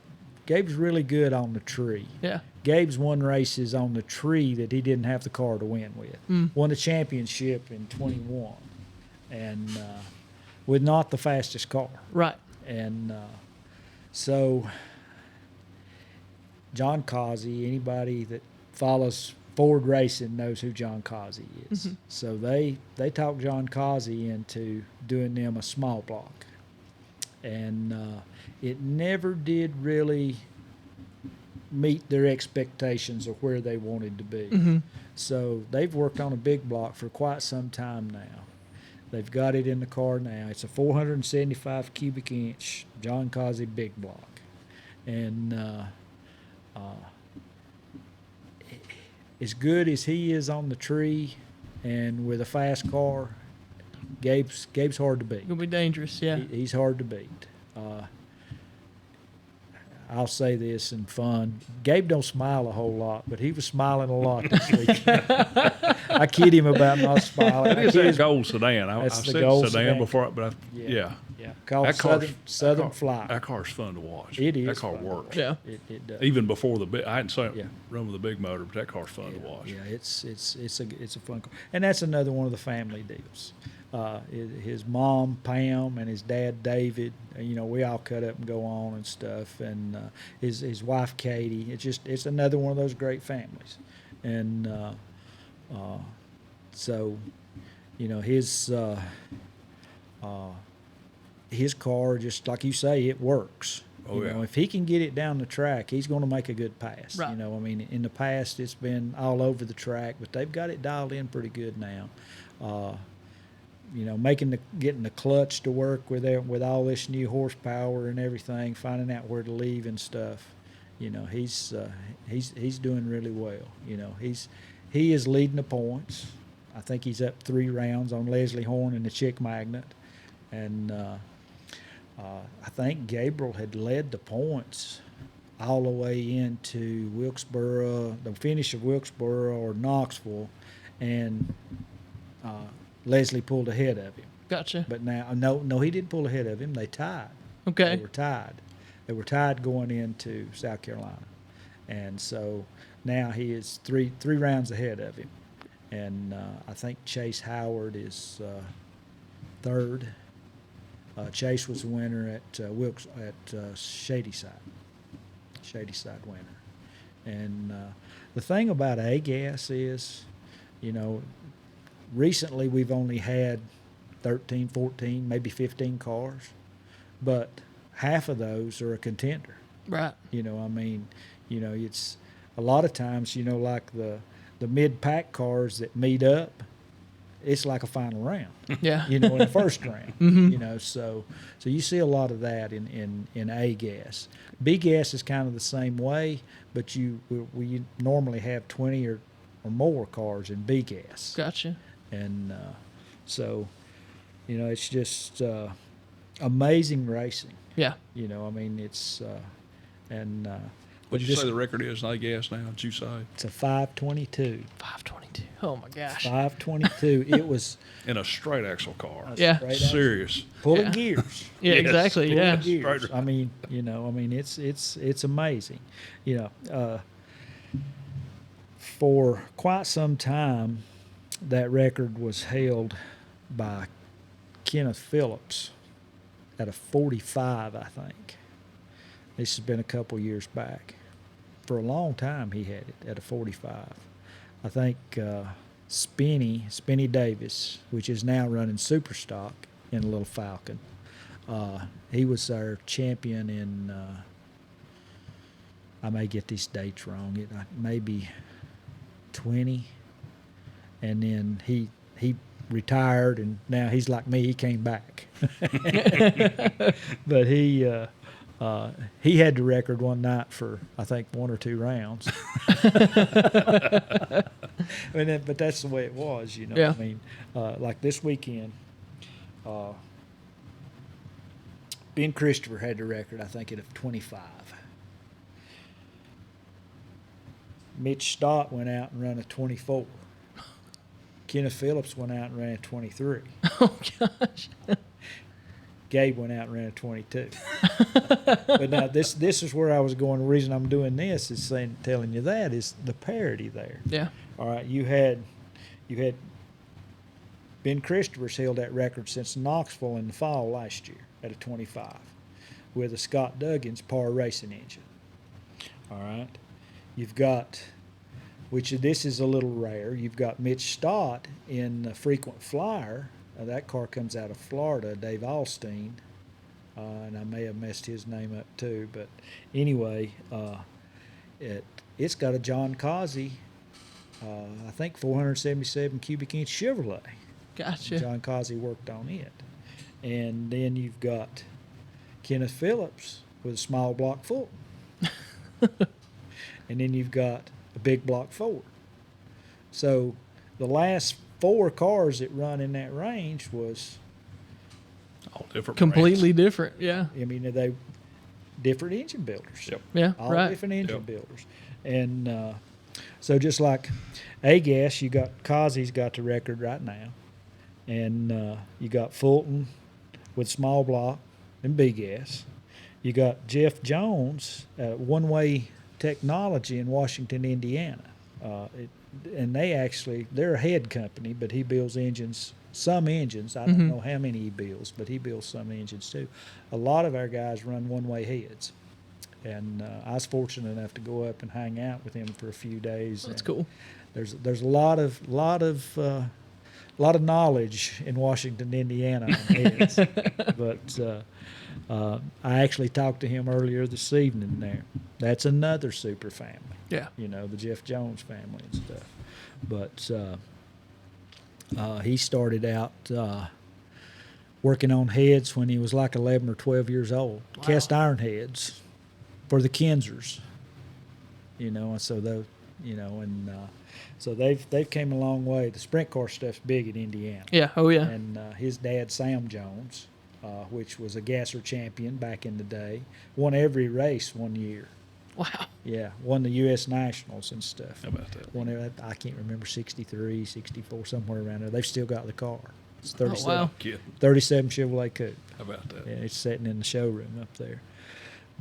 Speaker 2: really good on the tree.
Speaker 1: Yeah.
Speaker 2: Gabe's won races on the tree that he didn't have the car to win with. Won a championship in 21, and with not the fastest car.
Speaker 1: Right.
Speaker 2: And so John Causey, anybody that follows Ford racing knows who John Causey is. So they talked John Causey into doing them a small block, and it never did really meet their expectations of where they wanted to be. So they've worked on a big block for quite some time now. They've got it in the car now. It's a 475 cubic inch John Causey big block, and as good as he is on the tree and with a fast car, Gabe's hard to beat.
Speaker 1: It'll be dangerous, yeah.
Speaker 2: He's hard to beat. I'll say this in fun. Gabe don't smile a whole lot, but he was smiling a lot this weekend. I kid him about not smiling.
Speaker 3: It is that gold sedan. I've
Speaker 2: That's the
Speaker 3: seen
Speaker 2: gold
Speaker 3: sedan
Speaker 2: sedan.
Speaker 3: before, but yeah.
Speaker 2: Called
Speaker 3: That
Speaker 2: Southern Fly.
Speaker 3: That car's fun to watch.
Speaker 2: It is
Speaker 3: That car
Speaker 2: fun to
Speaker 3: works.
Speaker 1: Yeah.
Speaker 2: It does.
Speaker 3: Even before the big, I hadn't seen it
Speaker 2: Yeah.
Speaker 3: run with a big motor, but that car's fun to watch.
Speaker 2: Yeah, it's a fun car, and that's another one of the family deals. His mom Pam and his dad David, we all cut up and go on and stuff, and his wife Katie. It's another one of those great families, and so his car, just like you say, it works.
Speaker 3: Oh, yeah.
Speaker 2: If he can get it down the track, he's going to make a good pass.
Speaker 1: Right.
Speaker 2: In the past it's been all over the track, but they've got it dialed in pretty good now. Getting the clutch to work with all this new horsepower and everything, finding out where to leave and stuff. He's doing really well. He is leading the points. I think he's up 3 rounds on Leslie Horn and the Chick Magnet, and I think Gabriel had led the points all the way into Wilkesboro, the finish of Wilkesboro or Knoxville, and Leslie pulled ahead of him.
Speaker 1: Gotcha.
Speaker 2: But now, no, he didn't pull ahead of him. They tied.
Speaker 1: Okay.
Speaker 2: They were tied. They were tied going into South Carolina, and so now he is three rounds ahead of him, and I think Chase Howard is third. Chase was the winner at Shady Side winner, and the thing about A-Gas is, recently we've only had 13, 14, maybe 15 cars, but half of those are a contender.
Speaker 1: Right.
Speaker 2: It's a lot of times, like the mid-pack cars that meet up, it's like a final round.
Speaker 1: Yeah.
Speaker 2: In the first round. So you see a lot of that in A-Gas. B-Gas is kind of the same way, but we normally have 20 or more cars in B-Gas.
Speaker 1: Gotcha.
Speaker 2: And so, it's just amazing racing.
Speaker 1: Yeah.
Speaker 2: It's and
Speaker 3: What'd you say the record is in A-Gas now? Did you say?
Speaker 2: it's a 522.
Speaker 1: 522. Oh my gosh.
Speaker 2: 522. It was
Speaker 3: In a straight axle car.
Speaker 1: Yeah.
Speaker 2: straight out,
Speaker 3: Serious.
Speaker 2: pulling
Speaker 1: Yeah.
Speaker 2: gears.
Speaker 1: Yeah,
Speaker 3: Yes.
Speaker 1: exactly.
Speaker 3: Pulling
Speaker 1: Yeah.
Speaker 3: gears.
Speaker 2: Gears. It's amazing. For quite some time, that record was held by Kenneth Phillips at a 45, I think. This has been a couple years back. For a long time, he had it at a 45. I think Spinny Davis, which is now running Super Stock in a little Falcon, he was our champion in, I may get these dates wrong, it may be 20, and then he retired, and now he's like me, he came back. But he had the record one night for, I think, 1 or 2 rounds. But that's the way it was,
Speaker 1: Yeah.
Speaker 2: Like this weekend, Ben Christopher had the record, I think, at 25. Mitch Stott went out and ran a 24. Kenneth Phillips went out and ran a 23.
Speaker 1: Oh gosh.
Speaker 2: Gabe went out and ran a 22. But now this is where I was going. The reason I'm doing this is telling you that is the parity there.
Speaker 1: Yeah.
Speaker 2: All right, you had Ben Christopher's held that record since Knoxville in the fall last year at a 25 with a Scott Duggins par racing engine. All right, you've got, which this is a little rare, you've got Mitch Stott in the frequent flyer. That car comes out of Florida, Dave Alstein, and I may have messed his name up too, but anyway, it's got a John Causey, I think 477 cubic inch Chevrolet.
Speaker 1: Gotcha.
Speaker 2: John Causey worked on it. And then you've got Kenneth Phillips with a small block Fulton. And then you've got a big block Ford. So the last 4 cars that run in that range was
Speaker 3: All different
Speaker 1: Completely
Speaker 3: brands.
Speaker 1: different. Yeah.
Speaker 2: I mean, they different engine builders.
Speaker 3: Yep.
Speaker 1: Yeah.
Speaker 2: All
Speaker 1: right.
Speaker 2: different engine
Speaker 3: Yep.
Speaker 2: builders. And so just like A-Gas, you got Causey's got the record right now. And you got Fulton with small block and B-Gas. You got Jeff Jones, one-way technology in Washington, Indiana. And they're a head company, but he builds engines, some engines. I don't know how many he builds, but he builds some engines too. A lot of our guys run one-way heads. And I was fortunate enough to go up and hang out with him for a few days.
Speaker 1: That's
Speaker 2: and
Speaker 1: cool.
Speaker 2: There's a lot of knowledge in Washington, Indiana on heads. But I actually talked to him earlier this evening there. That's another super family.
Speaker 1: Yeah.
Speaker 2: You know, the Jeff Jones family and stuff. But he started out working on heads when he was like 11 or 12 years old.
Speaker 1: Wow.
Speaker 2: Cast iron heads for the Kensers. You know, and so so they've came a long way. The sprint car stuff's big in Indiana.
Speaker 1: Yeah. Oh yeah.
Speaker 2: And his dad, Sam Jones, which was a gasser champion back in the day, won every race one year.
Speaker 1: Wow.
Speaker 2: Yeah, won the U.S. Nationals and stuff.
Speaker 3: How about that?
Speaker 2: Won, I can't remember, 63, 64, somewhere around there. They've still got the car. It's
Speaker 1: Oh
Speaker 2: 37,
Speaker 1: wow.
Speaker 3: Kid.
Speaker 2: 37 Chevrolet Coupe.
Speaker 3: How about that?
Speaker 2: Yeah, it's sitting in the showroom up there.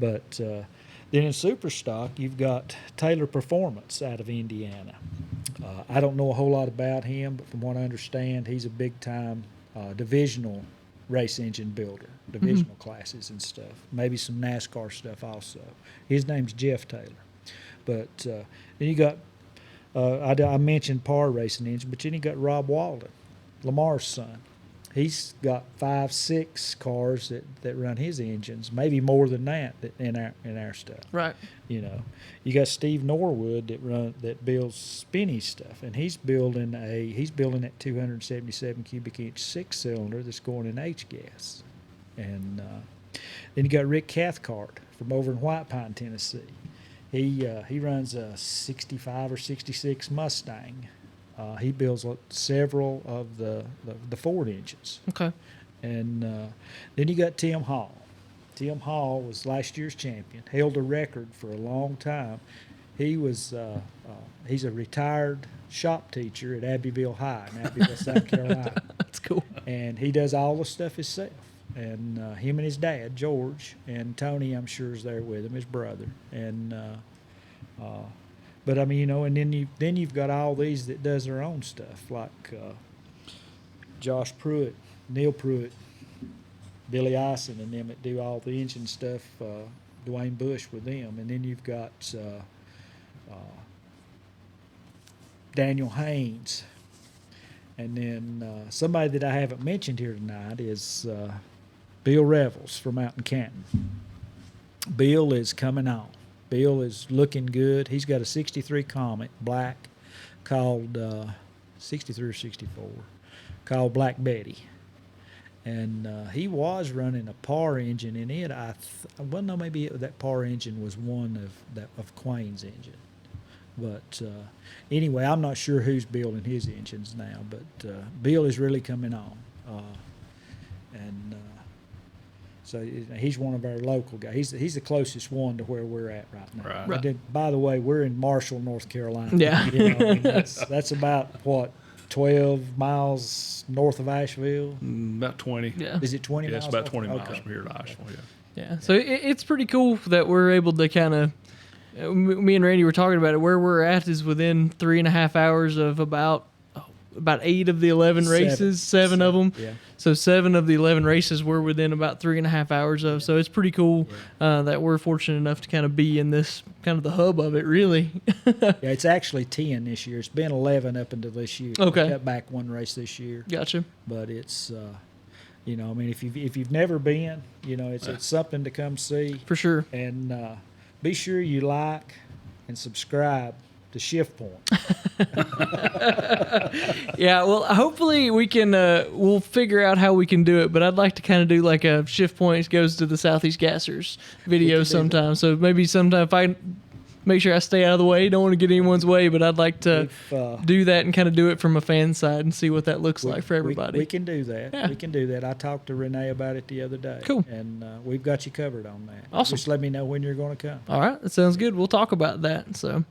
Speaker 2: But then in super stock, you've got Taylor Performance out of Indiana. I don't know a whole lot about him, but from what I understand, he's a big-time divisional race engine builder, divisional classes and stuff. Maybe some NASCAR stuff also. His name's Jeff Taylor. But then you got, I mentioned par racing engine, but then you got Rob Walden, Lamar's son. He's got 5, 6 cars that run his engines, maybe more than that in our stuff.
Speaker 1: Right.
Speaker 2: You know, you got Steve Norwood that builds Spinny stuff, and he's building that 277 cubic inch 6-cylinder that's going in H-gas, and then you got Rick Cathcart from over in White Pine, Tennessee. He runs a 65 or 66 Mustang. He builds several of the Ford engines.
Speaker 1: Okay.
Speaker 2: And then you got Tim Hall. Tim Hall was last year's champion, held a record for a long time. He's a retired shop teacher at Abbeville High in Abbeville, South Carolina.
Speaker 1: That's cool.
Speaker 2: And he does all the stuff himself. And him and his dad, George, and Tony, I'm sure, is there with him, his brother. And but I mean, you know, and then you've got all these that does their own stuff, like Josh Pruitt, Neil Pruitt, Billy Ison, and them that do all the engine stuff. Dwayne Bush with them, and then you've got Daniel Haynes, and then somebody that I haven't mentioned here tonight is Bill Revels from out in Canton. Bill is coming on. Bill is looking good. He's got a 63 Comet, black, called 63 or 64, called Black Betty. And he was running a par engine in it. Well, no, maybe that par engine was one of Quain's engine. But anyway, I'm not sure who's building his engines now, but Bill is really coming on. So he's one of our local guys. He's the closest one to where we're at right now.
Speaker 3: Right.
Speaker 1: Right.
Speaker 2: By the way, we're in Marshall, North Carolina.
Speaker 1: Yeah.
Speaker 2: You know, I mean, that's about what, 12 miles north of Asheville.
Speaker 3: About 20.
Speaker 1: Yeah.
Speaker 2: Is it 20
Speaker 3: Yeah,
Speaker 2: miles?
Speaker 3: it's about 20
Speaker 2: north?
Speaker 3: miles
Speaker 2: Okay.
Speaker 3: from here to Asheville. Yeah.
Speaker 1: Yeah. So it's pretty cool that we're able to kind of, me and Randy were talking about it. Where we're at is within 3.5 hours of about 8 of the 11 races, seven of them.
Speaker 2: Yeah.
Speaker 1: So 7 of the 11 races we're within about 3.5 hours of. So it's pretty cool that we're fortunate enough to kind of be in this kind of the hub of it, really.
Speaker 2: Yeah, it's actually 10 this year. It's been 11 up until this year.
Speaker 1: Okay.
Speaker 2: We cut back one race this year,
Speaker 1: Gotcha.
Speaker 2: but it's you know, I mean, if you've never been, you know, it's something to come see.
Speaker 1: For sure.
Speaker 2: And be sure you like and subscribe to Shift Point.
Speaker 1: Yeah, well, hopefully we can, we'll figure out how we can do it, but I'd like to kind of do like a Shift Point goes to the Southeast Gassers video sometime. So maybe sometime if I make sure I stay out of the way, don't want to get anyone's way, but I'd like to do that and kind of do it from a fan side and see what that looks like for everybody.
Speaker 2: We can do that.
Speaker 1: Yeah.
Speaker 2: We can do that. I talked to Renee about it the other day.
Speaker 1: Cool.
Speaker 2: And we've got you covered on that.
Speaker 1: Awesome.
Speaker 2: Just let me know when you're going to come.
Speaker 1: All right, that sounds good. We'll talk about that. So,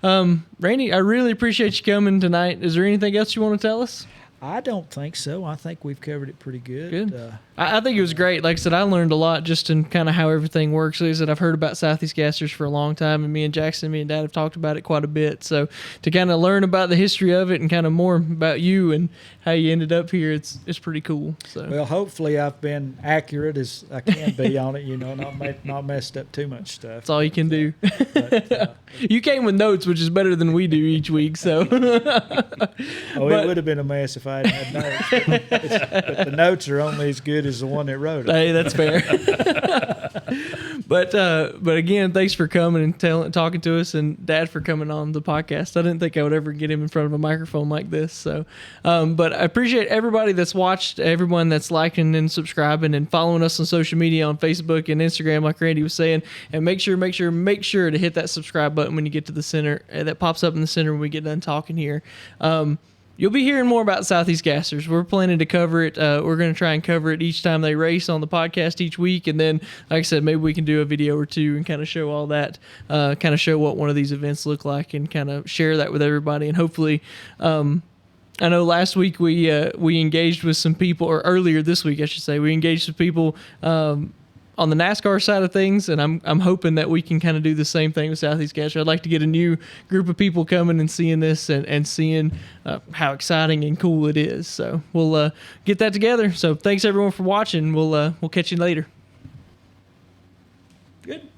Speaker 1: Randy, I really appreciate you coming tonight. Is there anything else you want to tell us?
Speaker 2: I don't think so. I think we've covered it pretty good.
Speaker 1: Good. I think it was great. Like I said, I learned a lot just in kind of how everything works. Like I said, I've heard about Southeast Gassers for a long time, and me and Jackson, me and Dad have talked about it quite a bit. So to kind of learn about the history of it and kind of more about you and how you ended up here, it's pretty cool. So
Speaker 2: Well, hopefully I've been accurate as I can be on it. You know, not messed up too much stuff.
Speaker 1: that's all you can do.
Speaker 2: But,
Speaker 1: You came with notes, which is better than we do each week. So
Speaker 2: it would have been a mess if I hadn't had notes. But the notes are only as good as the one that wrote it.
Speaker 1: hey, that's fair. But again, thanks for coming and talking to us, and Dad for coming on the podcast. I didn't think I would ever get him in front of a microphone like this. So, but I appreciate everybody that's watched, everyone that's liking and subscribing and following us on social media on Facebook and Instagram, like Randy was saying. And make sure to hit that subscribe button when you get to the center. That pops up in the center when we get done talking here. You'll be hearing more about Southeast Gassers. We're planning to cover it. We're going to try and cover it each time they race on the podcast each week. And then, like I said, maybe we can do a video or two and kind of show all that, kind of show what one of these events look like and kind of share that with everybody. And hopefully, I know last week we engaged with some people, or earlier this week, I should say, we engaged with people on the NASCAR side of things, and I'm hoping that we can kind of do the same thing with Southeast Gassers. I'd like to get a new group of people coming and seeing this and seeing how exciting and cool it is. So we'll get that together. So thanks everyone for watching. We'll catch you later. Good.